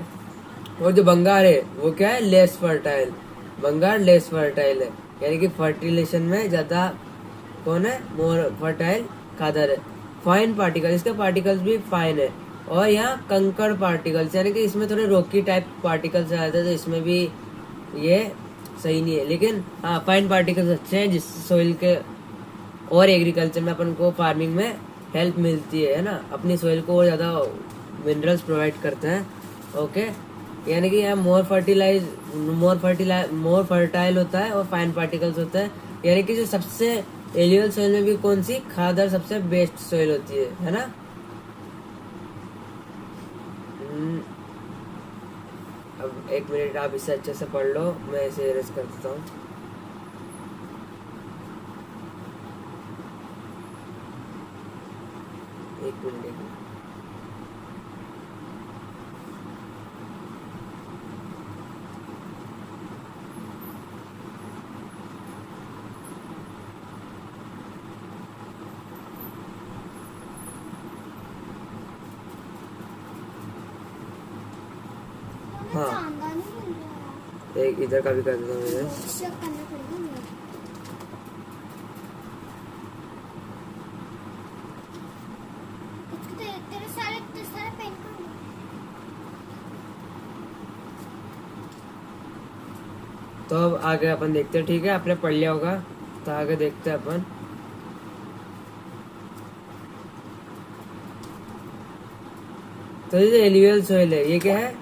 और जो बंगार है वो क्या है? लेस फर्टाइल, बंगार लेस फर्टाइल है, यानी कि फर्टिलेशन में ज्यादा कौन है? मोर फर्टाइल खादर है। फाइन पार्टिकल, इसके पार्टिकल्स भी फाइन है। और यहाँ कंकड़ पार्टिकल्स, यानी कि इसमें थोड़े रॉकी टाइप पार्टिकल्स आते हैं, तो इसमें भी ये सही नहीं है। लेकिन हाँ, फाइन पार्टिकल्स अच्छे हैं, जिससे सोइल के और एग्रीकल्चर में अपन को फार्मिंग में हेल्प मिलती है ना। अपनी सोइल को और ज्यादा मिनरल्स प्रोवाइड करते हैं। ओके, यानी कि यहाँ मोर फर्टाइल होता है और फाइन पार्टिकल्स होता है। यानी कि जो सबसे एलुवियल सोइल में भी कौन सी? खादर सबसे बेस्ट सोइल होती है ना। अब एक मिनट, आप इसे अच्छे से पढ़ लो, मैं इसे एरेज कर देता हूँ। एक मिनट। हाँ, एक इधर का भी कर देता हूँ तो अब आगे अपन देखते हैं। ठीक है, आपने पढ़ लिया होगा, तो आगे देखते हैं अपन। तो ये एलुवियल सोइल है, ये क्या है?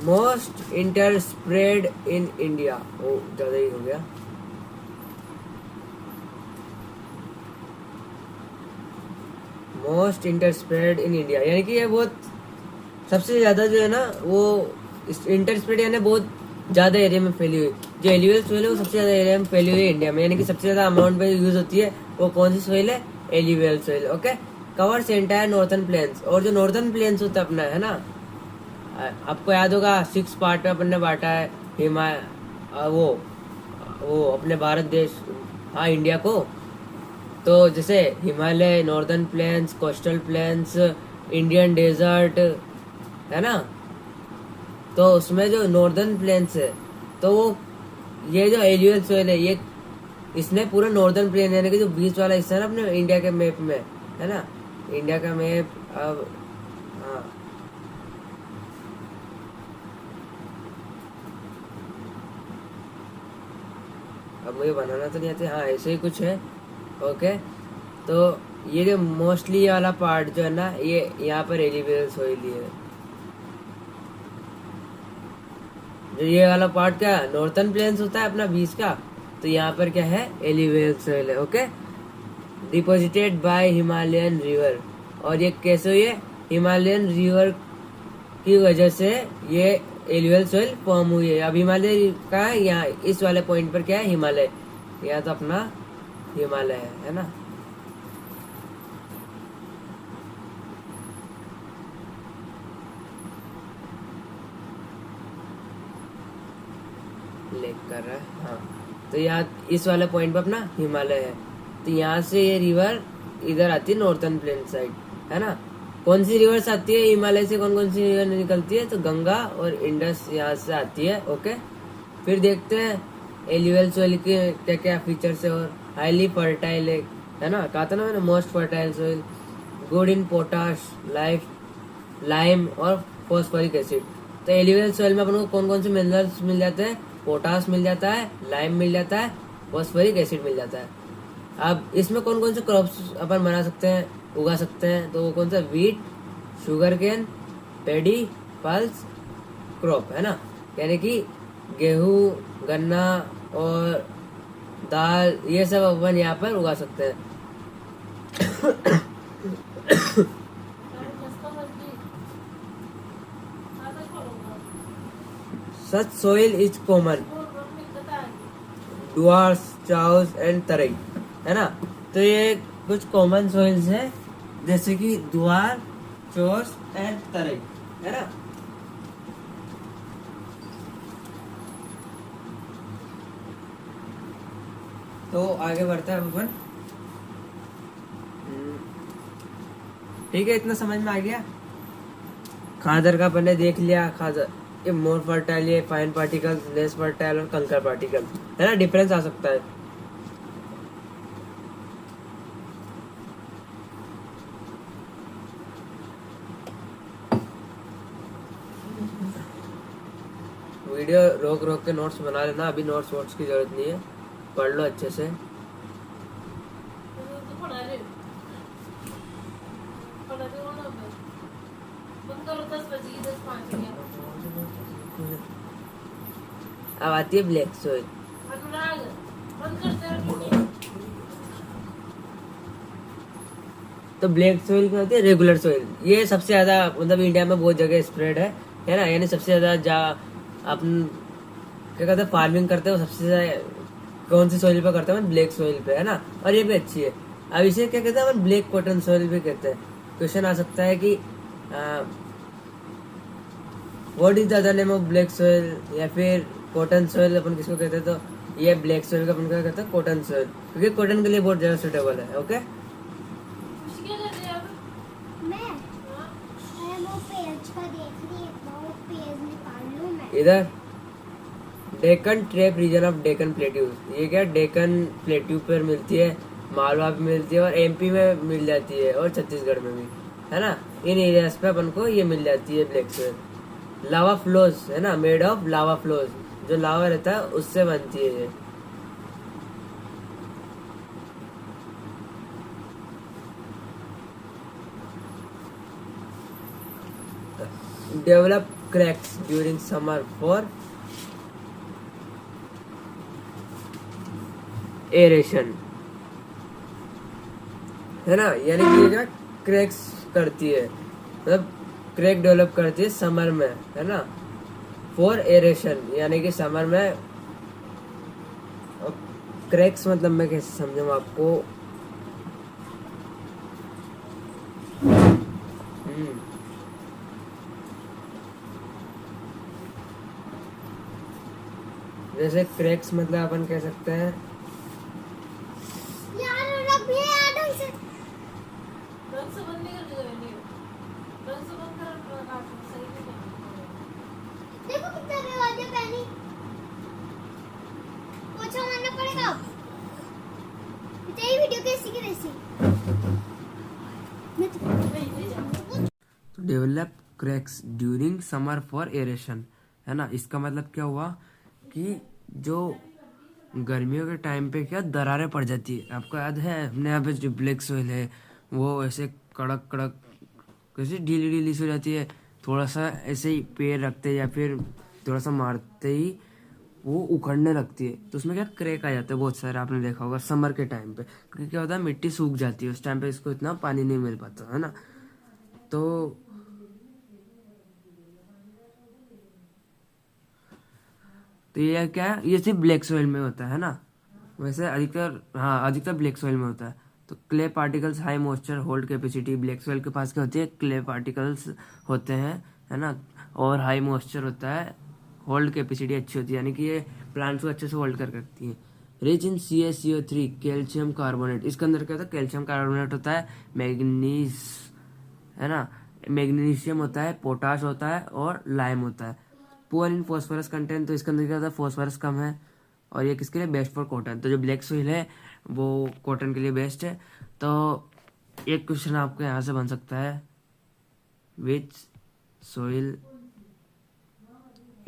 Most इंटरस्प्रेड in India. ओ, ज्यादा ही हो गया। मोस्ट इंटरस्प्रेड इन इंडिया, यानी कि ये बहुत सबसे ज्यादा जो है ना, वो इंटरस्प्रेड यानी बहुत ज्यादा एरिया में फैली हुई। जो एलुवियल सोइल है वो सबसे ज्यादा एरिया में फैली हुई है इंडिया में, यानी कि सबसे ज्यादा अमाउंट में यूज होती है। वो कौन सी सोइल है? Alluvial soil. Okay, covers entire northern plains. और जो नॉर्थर्न प्लेन्स होता है अपना, है ना, आपको याद होगा 6 पार्ट में अपन ने बांटा है हिमालय, वो अपने भारत देश, हाँ इंडिया को। तो जैसे Himalaya, northern plains, coastal plains, Indian desert, है ना। तो उसमें जो नॉर्दर्न प्लेन्स है, तो वो ये जो एल्यूवियल सोइल है, ये इसने पूरा नॉर्दर्न प्लेन यानी कि जो बीच वाला हिस्सा है ना अपने इंडिया के मैप में, है ना, इंडिया का मैप। अब हाँ, अब मुझे बनाना तो नहीं आता, हाँ ऐसे ही कुछ है। ओके, तो ये जो मोस्टली ये वाला पार्ट जो है ना, ये यहाँ पर एलिवेल सोइल ही है। जो ये वाला पार्ट क्या नॉर्थन प्लेन्स होता है अपना बीच का, तो यहाँ पर क्या है एलिवेल सोइल है। Okay, deposited bye Himalayan river. और ये कैसे हुई है, हिमालयन रिवर की वजह से ये एलुवियल सोइल फॉर्म हुई है। अब हिमालय का है यहाँ इस वाले पॉइंट पर क्या है हिमालय, यहाँ तो अपना हिमालय है ना। लेक कर रहा है, हाँ। तो यहाँ इस वाले पॉइंट पर अपना हिमालय है। तो यहाँ से ये रिवर इधर आती है नॉर्थन प्लेन साइड, है ना। कौन सी रिवर्स आती है हिमालय से, कौन कौन सी रिवर निकलती है, तो गंगा और इंडस यहाँ से आती है। ओके, फिर देखते हैं एल्यूवियल सोइल के क्या क्या फीचर्स है। और हाईली फर्टाइल है ना, कहा था ना मैंने, most fertile soil, good in potash, lime और फॉस्फोरिक एसिड। तो एल्यूवियल सोइल में अपन को कौन कौन से मिनरल्स मिल जाते हैं, पोटाश मिल जाता है, लाइम मिल जाता है, फॉस्फोरिक एसिड मिल जाता है। अब इसमें कौन कौन से क्रॉप्स अपन बना सकते हैं, उगा सकते हैं, तो वो कौन सा, वीट, शुगर केन, पेडी, पल्स क्रॉप, है ना। यानी कि गेहूं, गन्ना और दाल, ये सब अपन यहाँ पर उगा सकते हैं। Such soil is common Duars, Chos and Terai, है ना। तो ये कुछ कॉमन सोइल्स है जैसे कि दुआर, चोर्स एंड तरई, है ना। तो आगे बढ़ते हैं अपन। ठीक है, इतना समझ में आ गया। खादर का अपन ने देख लिया, खादर ये मोर फर्टाइल, ये फाइन पार्टिकल्स, लेस फर्टाइल और कंकर पार्टिकल, है ना, डिफरेंस आ सकता है। वीडियो रोक रोक के नोट्स बना लेना, अभी नोट्स की जरूरत नहीं है, पढ़ लो अच्छे से। अब आती है ब्लैक सोइल। तो ब्लैक सोइल क्या होती है, रेगुलर सोइल। ये सबसे ज्यादा मतलब इंडिया में बहुत जगह स्प्रेड है ना। यानी सबसे ज्यादा अपन क्या कहते हैं फार्मिंग करते हैं, सबसे ज्यादा कौन सी सोइल पे करते हैं, ब्लैक सोइल पे, है ना। और ये भी अच्छी है। अब इसे क्या कहते हैं अपन, ब्लैक कॉटन सोइल भी कहते हैं। क्वेश्चन आ सकता है कि what is the other name of black soil, या फिर कॉटन सोइल अपन किसको कहते हैं, तो ये ब्लैक सोइल का अपन क्या कहते हैं, कॉटन सोइल, क्योंकि कॉटन के लिए बहुत ज्यादा सुटेबल है। ओके, इधर Deccan trap region of Deccan plateau, ये क्या डेक्कन प्लेट्यू पर मिलती है, मालवा पे मिलती है और एमपी में मिल जाती है और छत्तीसगढ़ में भी, है ना। इन एरियाज पे अपन को ये मिल जाती है ब्लैक सोइल। लावा फ्लोज, है ना, मेड ऑफ लावा फ्लोज, जो लावा रहता है उससे बनती है ये। Develop cracks during summer for aeration, है ना। यानी कि ये क्या क्रैक्स करती है, मतलब क्रैक डेवलप करती है समर में, है ना, फॉर एरेशन, यानी कि समर में। क्रैक्स मतलब मैं कैसे समझूं आपको, जैसे क्रैक्स मतलब अपन कह सकते हैं यार रब ये ढंग से बंद नहीं कर देंगे बंद कर काट सही नहीं है। देखो कितना दरवाजे पहनी पोछा मारना पड़ेगा अब। तेरी वीडियो कैसी की वैसी मैं तो develop cracks during summer for aeration, है ना। इसका मतलब क्या हुआ कि जो गर्मियों के टाइम पे क्या दरारें पड़ जाती है। आपको याद है अपने यहाँ पे जो ब्लैक सोइल है वो ऐसे कड़क कड़क कैसे ढीली ढीली सी हो जाती है, थोड़ा सा ऐसे ही पैर रखते या फिर थोड़ा सा मारते ही वो उखड़ने लगती है। तो उसमें क्या क्रैक आ जाता है बहुत सारे, आपने देखा होगा समर के टाइम पे, क्योंकि क्या होता है मिट्टी सूख जाती है उस टाइम पे, इसको इतना पानी नहीं मिल पाता, है ना। तो ये क्या है, ये सिर्फ ब्लैक सॉइल में होता है ना। वैसे अधिकतर, हाँ अधिकतर ब्लैक सॉइल में होता है। तो clay particles high moisture hold capacity, black soil के पास क्या होती है, क्ले पार्टिकल्स होते हैं, है ना। और हाई मॉइस्चर होता है, होल्ड कैपेसिटी अच्छी होती है, यानी कि ये प्लांट्स को अच्छे से होल्ड कर रखती है। Rich in CaCO3 calcium carbonate, इसके अंदर क्या होता है, कैल्शियम कार्बोनेट होता है, मैग्नीज, है ना, मैग्नीशियम होता है, पोटाश होता है और लाइम होता है। पुअर इन फॉस्फोरस कंटेंट, तो इसके अंदर क्या होता है, फॉस्फोरस कम है। और ये किसके लिए, बेस्ट फॉर कॉटन। तो जो ब्लैक सोइल है वो कॉटन के लिए बेस्ट है। तो एक क्वेश्चन आपको यहाँ से बन सकता है, which soil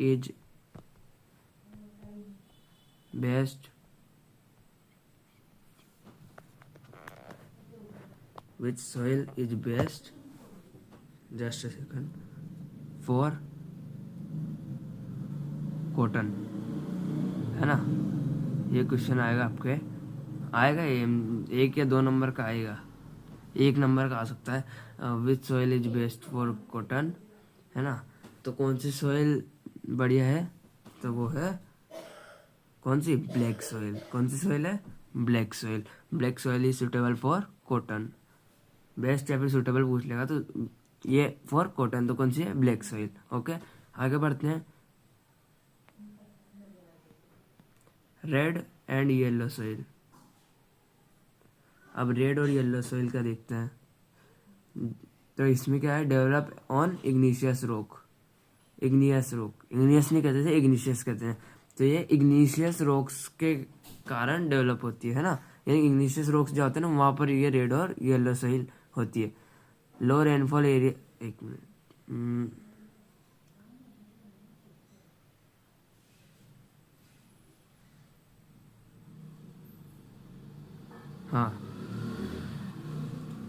is best which soil is best, just a second, for cotton, है ना। ये क्वेश्चन आएगा आपके, आएगा ये 1 या 2 नंबर का आएगा, 1 नंबर का आ सकता है। विच soil is best for cotton, है ना। तो कौन सी सॉइल बढ़िया है, तो वो है कौन सी, ब्लैक सॉइल। कौन सी सॉइल है, black soil. Black soil is suitable for cotton, best या फिर सुटेबल पूछ लेगा तो ये फॉर कॉटन, तो कौन सी है, ब्लैक सॉइल। ओके, आगे बढ़ते हैं। Red and yellow soil. अब रेड और येलो सॉइल का देखते हैं। तो इसमें क्या है, develop on igneous rock, igneous rock, igneous नहीं कहते थे, इग्निशियस कहते हैं। तो ये इग्निशियस रॉक्स के कारण डेवलप होती है ना, यानी इग्निशियस रॉक्स जो होते हैं ना वहाँ पर ये रेड और येलो सॉइल होती है। लो रेनफॉल एरिया, एक मिनट, हाँ,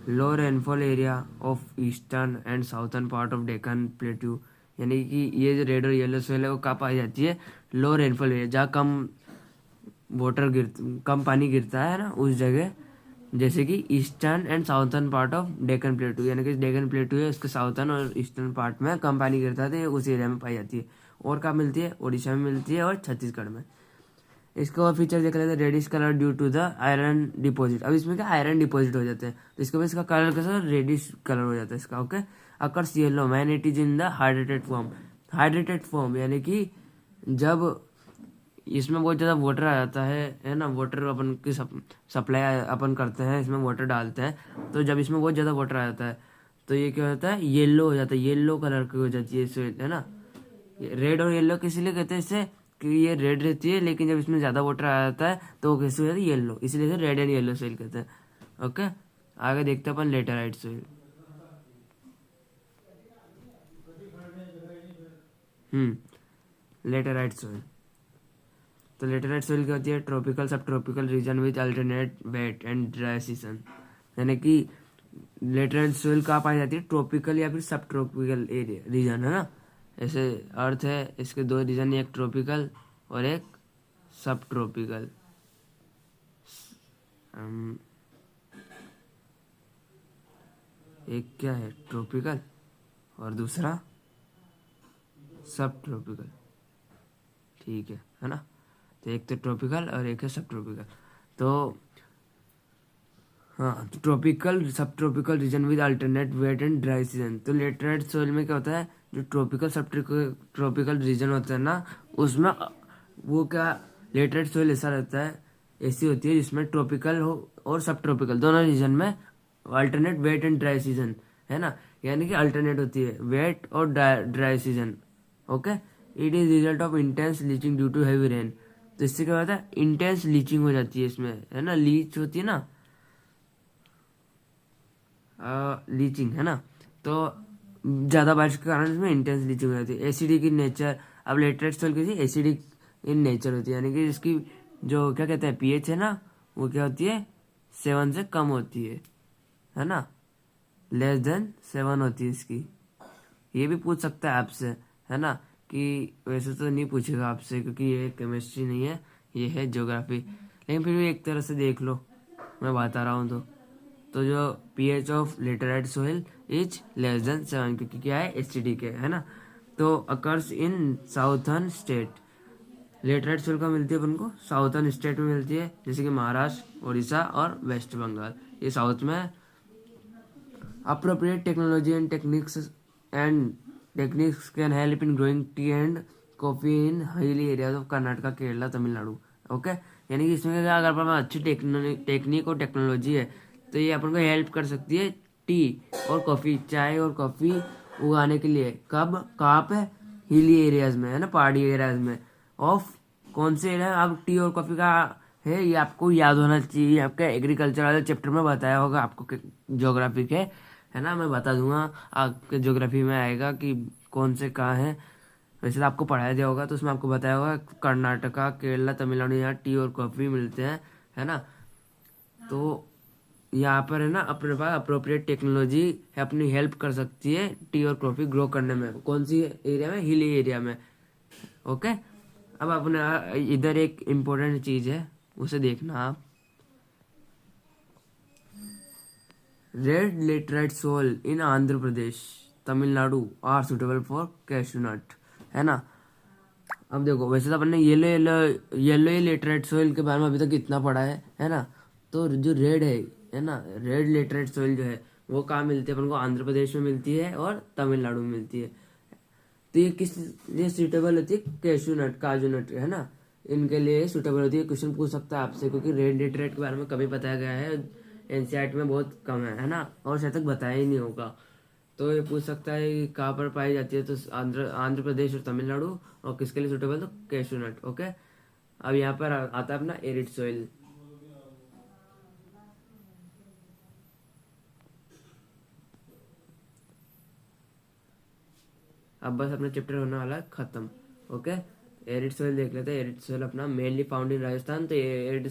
लो rainfall area of eastern and southern part of Deccan plateau, यानी कि ये जो रेड और येलो सोइल है वो कहाँ पाई जाती है, लो रेनफॉल एरिया, जहाँ कम पानी गिरता है ना उस जगह, जैसे कि eastern and southern part of Deccan plateau, यानी कि डेक्कन प्लेट्यू है उसके साउथर्न और ईस्टर्न पार्ट में कम पानी गिरता है तो ये उस एरिया में पाई जाती है। और कहाँ मिलती है, उड़ीसा में मिलती है और छत्तीसगढ़ में। इसका और फीचर देख लेते हैं, reddish colour due to the iron deposit. अब इसमें क्या आयरन डिपॉजिट हो जाते हैं तो इसके वजह इसका कलर कैसा रेडिश कलर हो जाता है इसका। Okay, occurs yellow man it is in the hydrated form, hydrated form यानी कि जब इसमें बहुत ज़्यादा वाटर आ जाता है ना, वाटर अपन की सप्लाई अपन करते हैं, इसमें वाटर डालते हैं, तो जब इसमें बहुत ज़्यादा वाटर आ जाता है तो ये क्या होता है, येलो हो जाता है, येलो कलर की हो जाती है इससे, है ना। रेड और येलो किस लिए कहते हैं इससे, कि ये रेड रहती है लेकिन जब इसमें ज़्यादा वाटर आ जाता है तो वो कैसे हो जाती है, येलो, इसलिए रेड एंड येलो सोइल कहते हैं। ओके, आगे देखते हैं अपन लेटेराइट सोइल। Laterite soil. तो लेटेराइट सोइल क्या होती है, tropical sub tropical region with alternate wet and dry season, यानी कि लेटेराइट सोइल कहाँ पाई जाती है, ट्रॉपिकल या फिर सब ट्रॉपिकल एरिया रीजन, है ना। ऐसे अर्थ है, इसके 2 रीजन, एक ट्रॉपिकल और एक सब ट्रॉपिकल। एक क्या है, ट्रॉपिकल और दूसरा सब ट्रॉपिकल, ठीक है ना। तो एक तो ट्रॉपिकल और एक है सब ट्रॉपिकल। तो हाँ, तो tropical sub tropical region with alternate wet and dry season. तो लेटेराइट सोइल में क्या होता है, जो ट्रॉपिकल सब ट्रॉपिकल रीजन होता है ना उसमें वो क्या लेटरेट सोइल ऐसा रहता है, ऐसी होती है जिसमें ट्रॉपिकल हो और सब ट्रॉपिकल दोनों रीजन में alternate wet and dry season, है ना, यानी कि अल्टरनेट होती है वेट और dry season. Okay, it is result of intense leaching due to heavy rain. तो इससे क्या होता है, इंटेंस लीचिंग हो जाती है इसमें, है ना, लीच होती है ना, लीचिंग, है ना, तो ज़्यादा बारिश के कारण इसमें इंटेंस लीचिंग हो जाती है। एसिडिक इन नेचर, अब लेटरेट सोइल कैसी एसिडिक इन नेचर होती है, यानी कि इसकी जो क्या कहते हैं पीएच है ना, वो क्या होती है 7 से कम होती है ना, लेस देन 7 होती है इसकी। ये भी पूछ सकता है आपसे, है ना, कि वैसे तो नहीं पूछेगा आपसे क्योंकि ये केमिस्ट्री नहीं है, ये है ज्योग्राफी, लेकिन फिर भी एक तरह से देख लो, मैं बता रहा हूँ तो जो pH of laterite soil is less than 7, क्योंकि क्या है एसिडिक है ना। तो occurs in southern state, laterite soil का मिलती है अपन को साउथर्न स्टेट में मिलती है, जैसे कि महाराष्ट्र, उड़ीसा और वेस्ट बंगाल, ये साउथ में। Appropriate technology and techniques can help in growing T and coffee in hilly areas of Karnataka, Kerala, Tamil Nadu. Okay, यानी कि इसमें क्या, अगर अपन अच्छी टेक्निक और टेक्नोलॉजी है तो ये अपन को हेल्प कर सकती है टी और कॉफी, चाय और कॉफी उगाने के लिए। कब, कहाँ पे, हिली एरियाज में, है ना, पहाड़ी एरियाज में ऑफ कौन से एरिया। अब टी और कॉफी का है, ये आपको याद होना चाहिए, आपके एग्रीकल्चर वाले चैप्टर में बताया होगा आपको ज्योग्राफी के, है ना, मैं बता दूंगा आपके ज्योग्राफी में आएगा कि कौन से कहाँ है। वैसे तो आपको पढ़ाया दिया होगा, तो उसमें आपको बताया होगा कर्नाटका, केरला, तमिलनाडु, यहाँ टी और कॉफी मिलते हैं, है ना। तो यहाँ पर है ना अपने पास अप्रोप्रिएट टेक्नोलॉजी है, अपनी हेल्प कर सकती है टी और कॉफी ग्रो करने में, कौन सी एरिया में, हिली एरिया में। ओके, अब अपने इधर एक इम्पोर्टेंट चीज है, उसे देखना आप। Red laterite soil in Andhra Pradesh, Tamil Nadu are suitable for cashew nut, है ना। अब देखो, वैसे तो अपन ने येलो लेटराइट सोइल के बारे में अभी तक इतना पढ़ा है ना। तो जो रेड है ना, रेड लेटराइट सोइल जो है वो कहाँ मिलती है अपन को, आंध्र प्रदेश में मिलती है और तमिलनाडु में मिलती है। तो ये किस लिए सूटेबल होती है, कैश्यू नट, काजू नट, है ना, इनके लिए सूटेबल होती है। क्वेश्चन पूछ सकता है आपसे, क्योंकि रेड लेटराइट के बारे में कभी बताया गया है, एनसीईआरटी में बहुत कम है ना, और शायद तक बताया ही नहीं होगा। तो ये पूछ सकता है कि कहाँ पर पाई जाती है, तो आंध्र प्रदेश और तमिलनाडु, और किसके लिए सूटेबल, तो कैश्यू नट। ओके, अब यहाँ पर आता है अपना एरिड सोइल। अब बस अपना चैप्टर होने वाला है खत्म। ओके, एरिड सोइल देख लेते हैं। एरिड सोइल अपना मेनली फाउंड इन राजस्थान। तो एरिड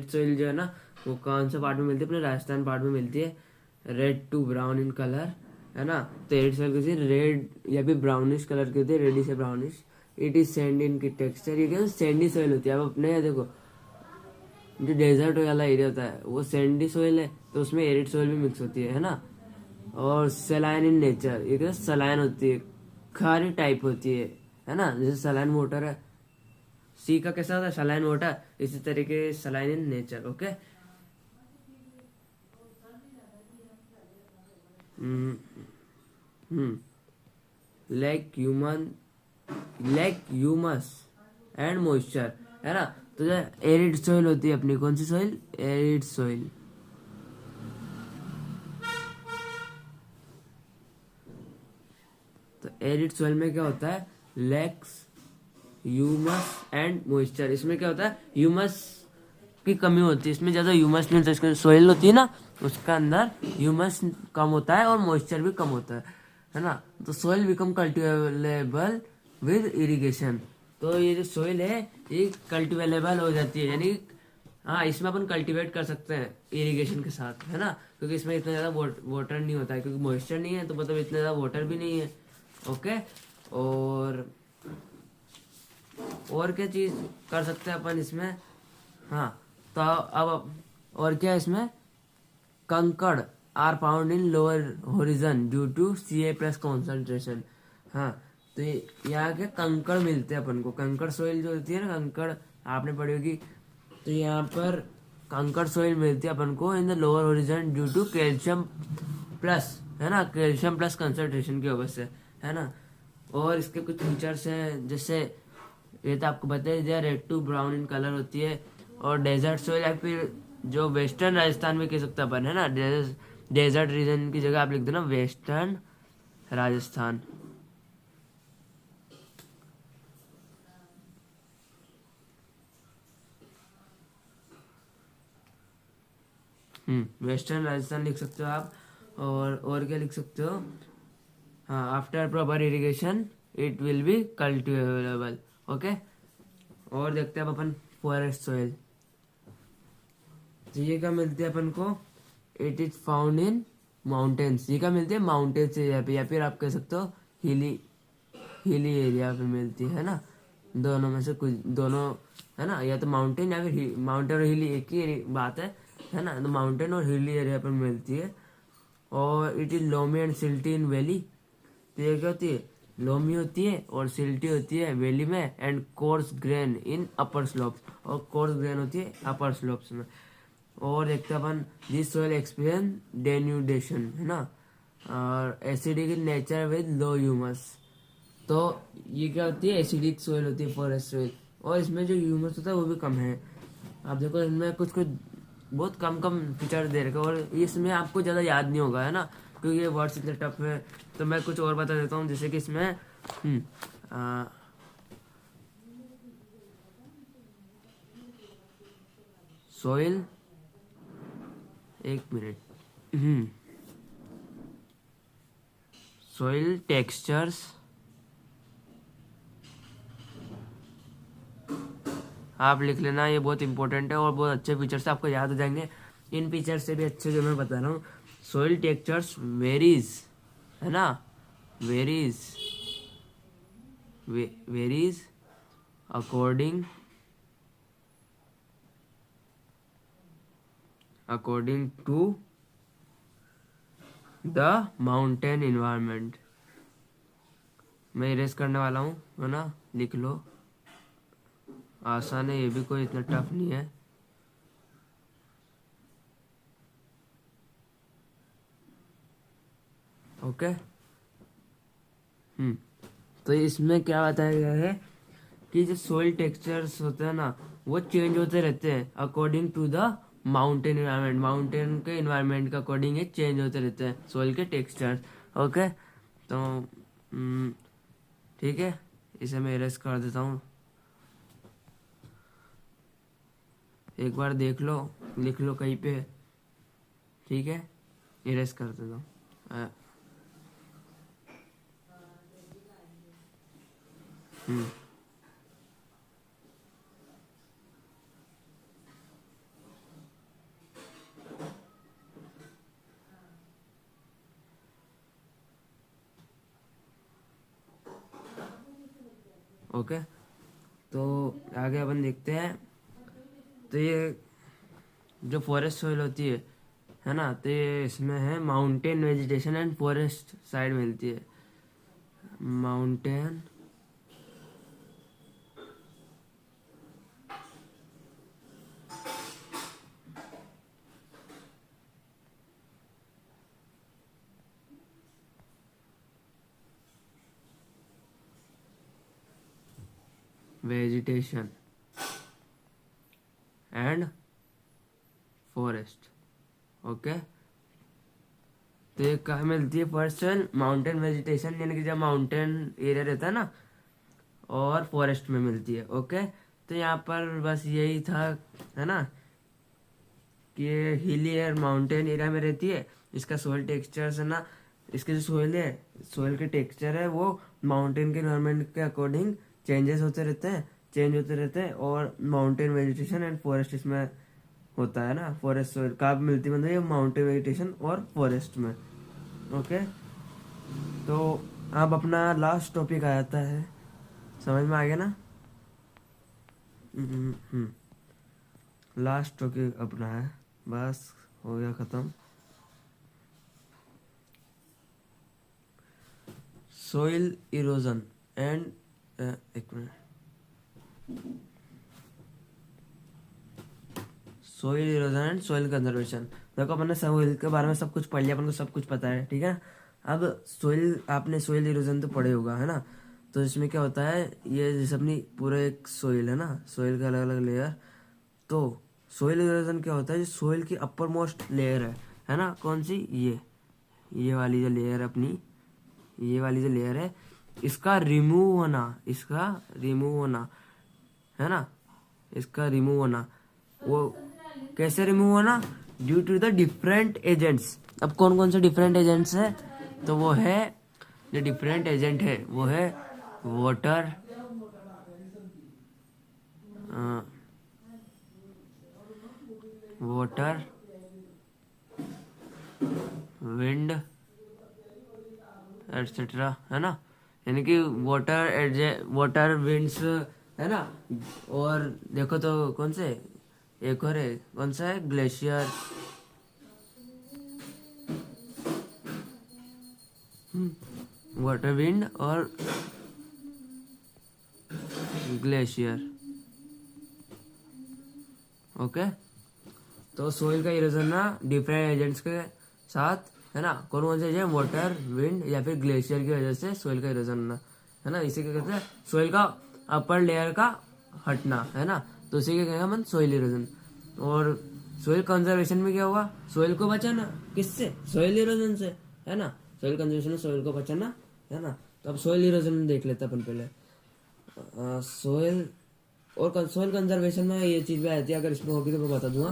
सोइल जो है ना, वो कौन सा पार्ट में मिलती है, अपने राजस्थान पार्ट में मिलती है। Red to brown in colour, है ना। तो एरिड सोइल कैसी, रेड या फिर ब्राउनिश कलर की होती है, रेडिश या ब्राउनिश। इट इज सैंडी इन की टेक्सचर, ये क्या सैंडी सोइल होती है। अब अपने देखो, जो डेजर्ट वाला एरिया होता है वो सैंडी सोइल है, तो उसमें एरिड सोइल भी मिक्स होती है ना। और सलाइन इन नेचर, ये क्या सलाइन होती है, खारी टाइप होती है ना, जैसे सलाइन वाटर है, सी का कैसा होता है सलाइन वाटर, इसी तरीके saline in nature. Okay, like humus and moisture, है ना। तो जो एरिड सोइल होती है अपनी, कौन सी सोइल, एरिड सोइल। तो एरिड सोइल में क्या होता है, लैक्स ह्यूमस एंड मॉइस्चर। इसमें क्या होता है, ह्यूमस की कमी होती है, इसमें ज्यादा ह्यूमस नहीं होता। इसका सोइल होती है ना, उसका अंदर ह्यूमस कम होता है और मॉइस्चर भी कम होता है ना। तो soil become cultivable with irrigation. तो ये जो सोइल है ये कल्टिवेबल हो जाती है, यानी हाँ, इसमें अपन कल्टीवेट कर सकते हैं इरिगेशन के साथ, है ना, क्योंकि इसमें इतना ज्यादा वाटर नहीं होता है, क्योंकि मॉइस्चर नहीं है, तो मतलब इतना ज्यादा वाटर भी नहीं है। ओके, और क्या चीज कर सकते हैं अपन इसमें, हाँ, तो अब और क्या इसमें, कंकड़ are found in lower horizon due to Ca+ concentration. हाँ, तो यहाँ के कंकड़ मिलते हैं अपन को, कंकड़ सोइल जो होती है ना, कंकड़ आपने पढ़ी होगी। तो यहाँ पर कंकड़ सोइल मिलती है अपन को in the lower horizon due to calcium plus, है ना, कैल्शियम प्लस कंसंट्रेशन की वजह से, है ना। और इसके कुछ फीचर्स हैं, जैसे ये तो आपको पता है, red to brown in colour होती है। और डेजर्ट सोइल या फिर जो वेस्टर्न राजस्थान में कह सकते हैं अपन, है ना, डेजर्ट रीजन की जगह आप लिख देना वेस्टर्न राजस्थान। वेस्टर्न राजस्थान लिख सकते हो आप। और क्या लिख सकते हो, हाँ, after proper irrigation it will be cultivable. Okay, और देखते हैं अब अपन फॉरेस्ट सॉइल। तो ये क्या मिलती है अपन को, it is found in mountains. ये क्या मिलती है, माउंटेन्स एरिया पे, या फिर आप कह सकते हो हिली एरिया पे मिलती है ना, दोनों में से कुछ, दोनों, है ना, या तो माउंटेन या फिर माउंटेन और हिली एक ही बात है ना, तो माउंटेन और हिली एरिया पर मिलती है। और it is loamy and silty in valley. तो ये क्या होती है, लोमी होती है और सिल्टी होती है वैली में, and coarse grain in upper slopes, और कोर्स ग्रेन होती है अपर स्लोप्स में। और देखते हैं अपन दिस सोइल एक्सपीरियंस डेन्यूडेशन, है ना, और acidic in nature with low humus. तो ये क्या होती है, एसिडिक सोइल होती है फॉरेस्ट सोइल, और इसमें जो ह्यूमस होता है वो भी कम है। आप देखो इसमें कुछ कुछ बहुत कम कम फीचर दे रखे, और इसमें आपको ज़्यादा याद नहीं होगा, है ना, क्योंकि ये वर्ड्स इतने टफ है। तो मैं कुछ और बता देता हूँ, जैसे कि इसमें सोइल, एक मिनट, सोइल टेक्सचर्स, आप लिख लेना, ये बहुत इंपॉर्टेंट है और बहुत अच्छे फीचर्स आपको याद हो जाएंगे। इन फीचर से भी अच्छे जो मैं बता रहा हूँ, सोइल टेक्सचर्स वेरीज, है ना, varies according to the mountain environment. मैं इरेज करने वाला हूँ, है ना, लिख लो, आसान है, ये भी कोई इतना टफ नहीं है। ओके, तो इसमें क्या बताया गया है कि जो सोइल टेक्सचर्स होते हैं ना, वो चेंज होते रहते हैं according to the mountain environment. Mountain के इन्वायरमेंट के अकॉर्डिंग ये चेंज होते रहते हैं सोइल के टेक्सचर्स। ओके, तो ठीक है, इसे मैं इरेज कर देता हूँ। एक बार देख लो, लिख लो कहीं पे, ठीक है, इरेज कर देता हूँ। ओके, तो आगे अपन देखते हैं। तो ये जो फॉरेस्ट सोइल होती है ना, तो ये इसमें है mountain vegetation and forest side मिलती है, mountain vegetation and forest. Okay, तो ये कहाँ मिलती है, फर्स्ट माउंटेन वेजिटेशन, यानी कि जब माउंटेन एरिया रहता है ना, और फॉरेस्ट में मिलती है। ओके, तो यहाँ पर बस यही था, है ना, कि हिली एयर माउंटेन एरिया में रहती है। इसका सोइल टेक्सचर है ना, इसके जो सोइल है, सोइल के टेक्सचर है वो माउंटेन के एनवायरनमेंट के अकॉर्डिंग चेंज होते रहते हैं। और माउंटेन वेजिटेशन एंड फॉरेस्ट इसमें होता है ना, फॉरेस्ट सोइल कहाँ मिलती है, मतलब ये माउंटेन वेजिटेशन और फॉरेस्ट में। ओके, तो अब अपना लास्ट टॉपिक आ जाता है, समझ में आ गया ना। लास्ट टॉपिक अपना है, बस हो गया खत्म। सोइल इरोजन एंड, एक minute, soil erosion and soil conservation. देखो अपन ने सोइल के बारे में सब कुछ पढ़ लिया, अपन को सब कुछ पता है, ठीक है। अब सोइल, आपने सोइल इरोजन तो पढ़े होगा, है ना, तो इसमें क्या होता है, ये जैसे अपनी पूरा एक सोइल है ना, सोइल का अलग अलग लेयर, तो सोइल इरोजन क्या होता है, जो सोइल की अपर मोस्ट लेयर है ना, कौन सी, ये वाली जो लेयर है अपनी, ये वाली जो लेयर है, इसका रिमूव होना है ना, इसका रिमूव होना, वो कैसे रिमूव होना, due to the different agents. अब कौन कौन से डिफरेंट एजेंट्स है, तो वो है, जो डिफरेंट एजेंट है वो है वाटर, विंड एटसेट्रा, है ना, यानी कि वाटर विंड्स है ना, और देखो तो कौन से, एक और है, कौन सा है, ग्लेशियर, वाटर विंड और ग्लेशियर। ओके, तो सोइल का इरोजन ना डिफरेंट एजेंट्स के साथ, है ना, कौन कौन से एजेंट, वाटर विंड या फिर ग्लेशियर की वजह से सोइल का इरोजन होना, है ना, इसी के कहते हैं सोइल का अपर लेयर का हटना, है ना, तो इसी के कहेंगे हम सोइल इरोजन। और सोइल कंजर्वेशन में क्या हुआ, सोइल को बचाना, किससे, सोइल इरोजन से, है ना, सोइल कंजर्वेशन में सोइल को बचाना, है ना। तो अब सोइल इरोजन देख लेते अपन पहले, सोइल और सोइल कंजर्वेशन में ये चीज भी आती है, अगर इसमें होगी तो मैं बता दूंगा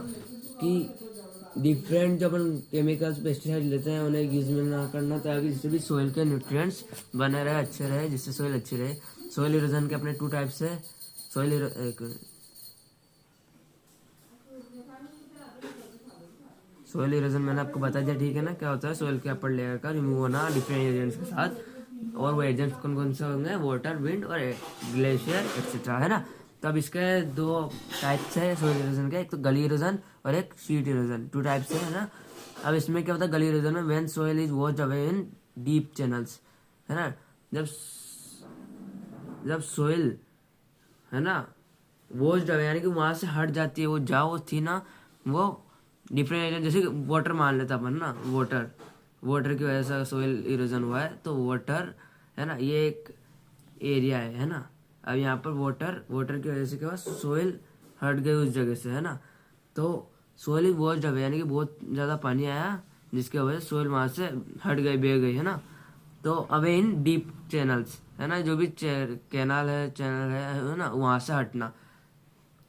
कि डिफरेंट जो अपन केमिकल्स पेस्टिसाइड लेते हैं उन्हें यूज में ना करना, ताकि जिससे भी सोइल के न्यूट्रिएंट्स बने रहे, अच्छे रहे, जिससे सोइल अच्छी रहे। सोइल इरोजन के अपने 2 टाइप्स है, सोइल इरोजन मैंने आपको बता दिया, ठीक है ना, क्या होता है, सोइल के अपर लेयर का रिमूव होना डिफरेंट एजेंट्स के साथ, और वो एजेंट्स कौन कौन से होंगे, वाटर विंड और ग्लेशियर एक्सेट्रा, है ना। तो अब इसके 2 टाइप्स है सोइल इरोजन के, एक तो गली इरोजन और एक शीट इरोजन, 2 टाइप्स है ना। अब इसमें क्या होता है, गली इरोजन में when soil is washed away in deep channels, है ना, जब सोइल, है ना, वॉश्ड अवे यानी कि वहां से हट जाती है, वो जाओ थी ना, वो डिफरेंट एरिया, जैसे वाटर मान लेता अपन ना, वाटर की वजह से सोइल इरोजन हुआ है, तो वाटर, है ना, ये एक एरिया है ना। अब यहाँ पर वाटर की वजह से क्या हुआ, सोइल हट गई उस जगह से, है ना, तो सोइल इज वॉश्ड अवे यानी कि बहुत ज्यादा पानी आया, जिसकी वजह से सोइल वहां से हट गई, बह गई, है ना। तो अवे इन डीप चैनल्स, है ना, जो भी कैनाल है, चैनल है ना, वहां से हटना,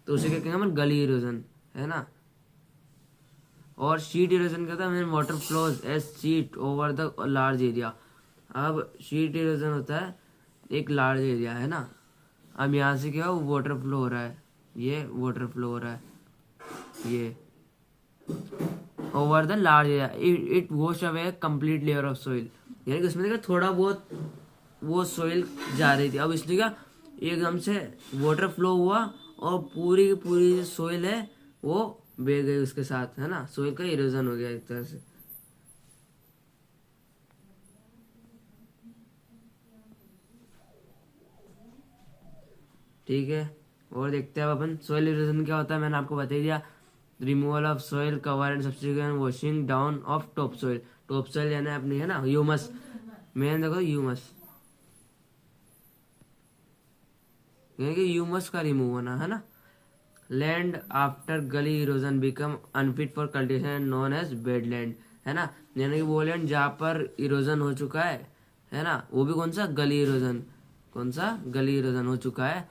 तो उसे क्या कहेंगे हम, गली इरोजन, है ना। और शीट इरोजन कहता है water flows as sheet over the large area. अब शीट इरोजन होता है एक लार्ज एरिया, है ना, अब यहाँ से क्या वाटर फ्लो हो रहा है, ये वाटर फ्लो हो रहा है, ये over the large area, it wash away complete layer of soil, यानी कि उसमें देखा थोड़ा बहुत वो सोइल जा रही थी, अब इसलिए क्या एकदम से वाटर फ्लो हुआ और पूरी की पूरी जो सोइल है वो बह गई उसके साथ, है ना, सोइल का इरोजन हो गया एक तरह से। ठीक है, और देखते हैं अब अपन सोइल इरोजन क्या होता है, मैंने आपको बता दिया, removal of soil cover and subsequent washing down of top soil यानी अपनी, है ना, ह्यूमस, मेन देखो ह्यूमस, यानी कि ह्यूमस का रिमूव होना, है ना। Land after gully erosion become unfit for cultivation known as bad land, है ना, यानी कि वो लैंड जहाँ पर इरोजन हो चुका है ना, वो भी कौन सा, गली इरोजन हो चुका है,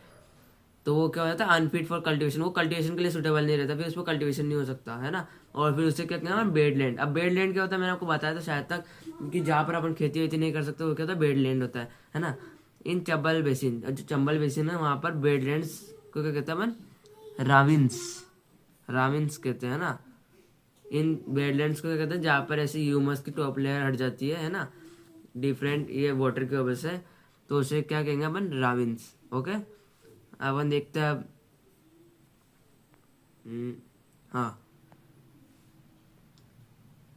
तो वो क्या हो जाता है, अनफिट फॉर कल्टीवेशन, वो कल्टीवेशन के लिए सुटेबल नहीं रहता, फिर उस पर कल्टीवेशन नहीं हो सकता, है ना। और फिर उससे क्या कहते हैं, बेड लैंड। अब बेड लैंड क्या होता है, मैंने आपको बताया था शायद तक, कि जहाँ पर अपन खेती वेती नहीं कर सकते वो क्या होता है, बेड लैंड होता है ना। इन चंबल बेसिन, जो चंबल बेसिन है वहां पर बेड लैंड्स को क्या कहते हैं अपन, राविन्स कहते हैं ना। इन बेडलैंड्स को क्या कहते हैं, जहाँ पर ऐसी ह्यूमस की टॉप लेयर हट जाती है ना, डिफरेंट ये वाटर की वजह से, तो उसे क्या कहेंगे अपन, राविन्स। ओके, अपन देखते हैं अब, हाँ,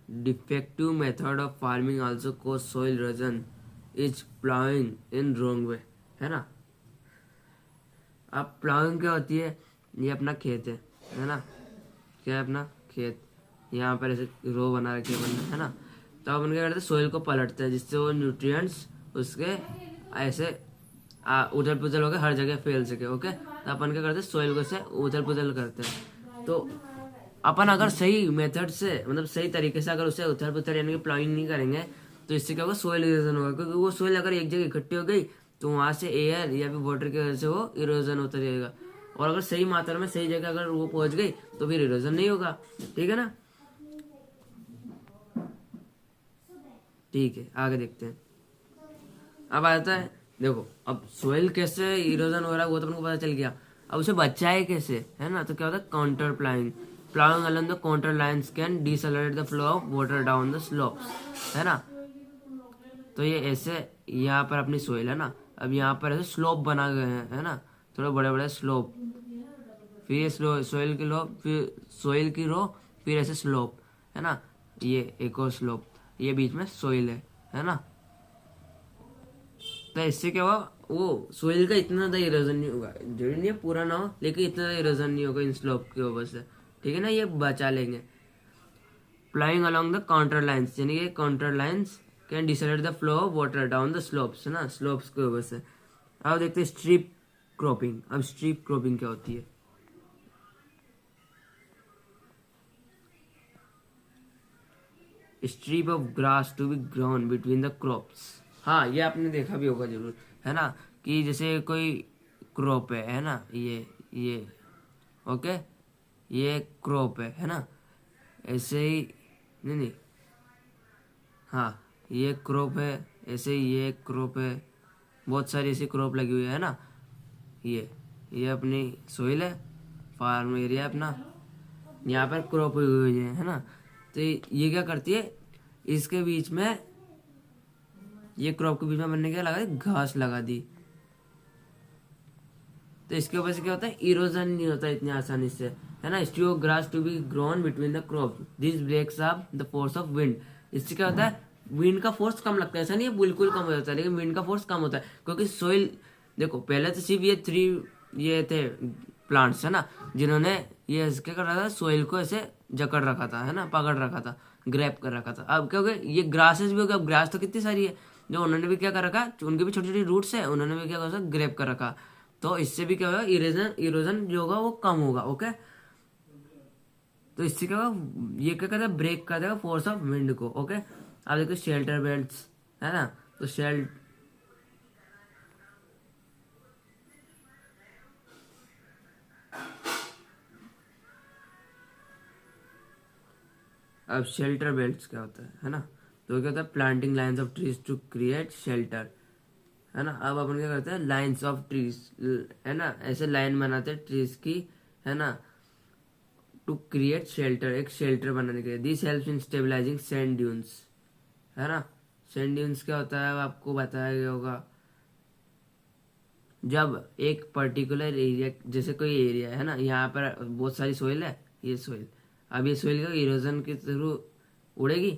defective method of farming also cause soil erosion is ploughing in wrong way, है ना। अब प्लाउइंग क्या होती है, ये अपना खेत है ना, क्या है अपना खेत, यहाँ पर ऐसे रो बना रखे अपन, है ना, तो अपन क्या करते हैं, सोइल को पलटते हैं, जिससे वो न्यूट्रिएंट्स उसके ऐसे उथल पुथल होकर हर जगह फैल सके। ओके, तो अपन क्या करते हैं, सोइल को से उथल पुथल करते हैं। तो अपन अगर सही मेथड से, मतलब सही तरीके से अगर उसे उथल पुथल यानी कि प्लाइंग नहीं करेंगे, तो इससे क्या होगा, सोइल इरोजन होगा। क्योंकि वो सोइल अगर एक जगह इकट्ठी हो गई तो वहां से एयर या फिर वाटर की वजह से वो इरोजन होता रहेगा। और अगर सही मात्रा में सही जगह अगर वो पहुंच गई तो फिर इरोजन नहीं होगा। ठीक है ना? ठीक है, आगे देखते हैं। अब आता है, देखो अब सोइल कैसे इरोजन हो रहा है वो तो अपने को पता चल गया। अब उसे बचाए कैसे, है ना? तो क्या होता है, counter प्लाइंग। प्लाइंग along the counter lines can decelerate the flow of water down the slopes, है ना? तो ये ऐसे, यहाँ पर अपनी सोइल है ना, अब यहाँ पर ऐसे स्लोप बना गए हैं, है ना, थोड़े बड़े बड़े स्लोप, फिर ये सोइल की लो, फिर सोइल की रो, फिर ऐसे स्लोप, है ना, ये एक और स्लोप, ये बीच में सोइल है ना? तो इससे क्या हुआ, वो सोइल का इतना ज्यादा इरोजन नहीं होगा, जरूरी नहीं है पूरा ना हो, लेकिन इतना ज्यादा इरोजन नहीं होगा इन स्लोप की वजह से। ठीक है ना? ये बचा लेंगे। Ploughing along the contour lines, यानी कि contour lines can decelerate the flow of water down the slopes, है ना, स्लोप्स की वजह से। अब देखते हैं स्ट्रिप क्रॉपिंग। अब स्ट्रिप क्रॉपिंग क्या होती है? Strip of grass to be grown between the crops. हाँ, ये आपने देखा भी होगा जरूर, है ना, कि जैसे कोई क्रॉप है ना, ये ओके, ये क्रॉप है ना, ऐसे ही, नहीं, हाँ, ये क्रॉप है, ऐसे ही ये क्रॉप है, बहुत सारी ऐसी क्रॉप लगी हुई है ना। ये अपनी सोइल है, फार्म एरिया अपना, यहाँ पर क्रॉप हुई हुई है ना। तो ये क्या करती है, इसके बीच में, ये क्रॉप के बीच में बनने क्या लगा दी, घास लगा दी। तो इसके वजह से क्या होता है, इरोजन नहीं होता इतनी आसानी से, है ना। Strip of grass to be grown between the crop, this breaks up the force of wind. इससे क्या होता है, विंड का फोर्स कम लगता है, ऐसा नहीं है बिल्कुल कम हो जाता है, लेकिन विंड का फोर्स कम होता है। क्योंकि सोइल, देखो पहले तो सिर्फ ये 3 ये थे प्लांट्स, है ना, जिन्होंने ये क्या कर रहा था, सोइल को ऐसे जकड़ रखा था, है ना, पकड़ रखा था, ग्रैब कर रखा था। अब क्या हो गया, ये ग्रासेस भी हो गया। अब ग्रास तो कितनी सारी है, जो उन्होंने भी क्या कर रखा, उनकी भी छोटी छोटी रूट्स है, उन्होंने भी क्या कर रखा, ग्रैब कर रखा। तो इससे भी क्या होगा, इरोजन जो होगा वो कम होगा। ओके, तो इससे क्या होगा, ये क्या करता है, ब्रेक कर देगा फोर्स ऑफ विंड को। ओके, अब देखो शेल्टर बेल्ट्स, है ना, तो अब शेल्टर बेल्ट्स क्या होता है ना, तो क्या होता है, planting lines of trees to create shelter, है ना। अब अपन क्या करते हैं, लाइन्स ऑफ ट्रीज, है ना, ऐसे लाइन बनाते हैं ट्रीज की, है ना, टू क्रिएट शेल्टर, एक शेल्टर बनाने के लिए। This helps in stabilising sand dunes, है ना। सैंड ड्यून्स क्या होता है, आपको बताया गया होगा, जब एक पर्टिकुलर एरिया, जैसे कोई एरिया है ना, यहाँ पर बहुत सारी सोइल है, ये सोइल, अब ये सोइल का इरोजन के थ्रू उड़ेगी,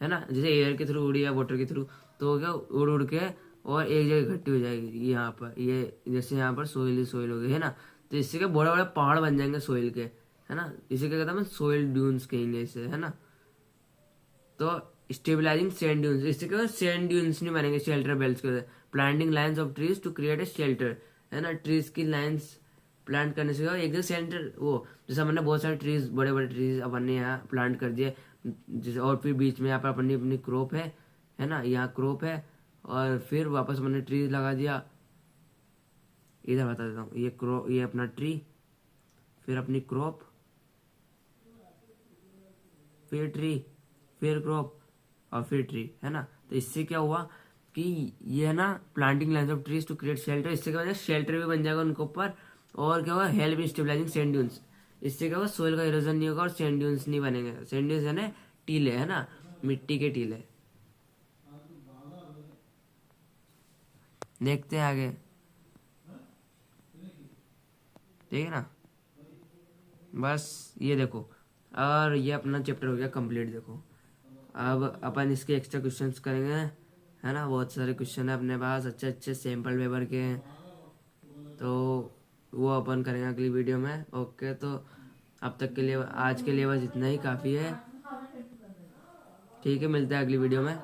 है ना, जैसे एयर के थ्रू उड़ी या वाटर के थ्रू, तो क्या उड़ उड़ के और एक जगह इकट्ठी हो जाएगी यहाँ पर। ये जैसे यहाँ पर सोइल हो गई, है ना, तो इससे क्या बड़े बड़े पहाड़ बन जाएंगे सोइल के, है ना। इसे क्या कहता है, सोइल ड्यून्स कहेंगे इसे, है ना। तो स्टेबलाइजिंग सैंड ड्यून्स, इससे क्या सैंड ड्यून्स नहीं बनेंगे, शेल्टर बेल्ट्स के। Planting lines of trees to create a shelter, है ना, ट्रीज की लाइन्स प्लांट करने से एक जगह सेंटर, वो जैसे हमने बहुत सारे ट्रीज, बड़े बड़े ट्रीज अपन ने यहाँ प्लांट कर दिए, जैसे, और फिर बीच में यहाँ पर अपनी अपनी क्रॉप है ना, यहाँ क्रॉप है, और फिर वापस मैंने ट्रीज लगा दिया। इधर बता देता हूँ, ये अपना ट्री, फिर अपनी क्रॉप, फिर ट्री, फिर क्रॉप, और फिर ट्री, है ना। तो इससे क्या हुआ कि ये ना, planting lines of trees to create shelter, इससे क्या हो जाएगा, शेल्टर भी बन जाएगा उनके ऊपर। और क्या होगा, help in stabilising sand dunes, इससे क्या होगा, सोइल का इरोजन नहीं होगा और सैंड ड्यून्स नहीं बनेंगे। सैंड ड्यून्स है ना, टीले, है ना, मिट्टी के टीले। देखते हैं आगे, ठीक है ना। बस ये देखो, और ये अपना चैप्टर हो गया कंप्लीट। देखो अब अपन इसके एक्स्ट्रा क्वेश्चंस करेंगे, है ना, बहुत सारे क्वेश्चन है अपने पास, अच्छे अच्छे सैंपल पेपर के हैं, तो वो अपन करेंगे अगली वीडियो में। ओके, तो अब तक के लिए, आज के लिए बस इतना ही काफ़ी है। ठीक है, मिलते हैं अगली वीडियो में।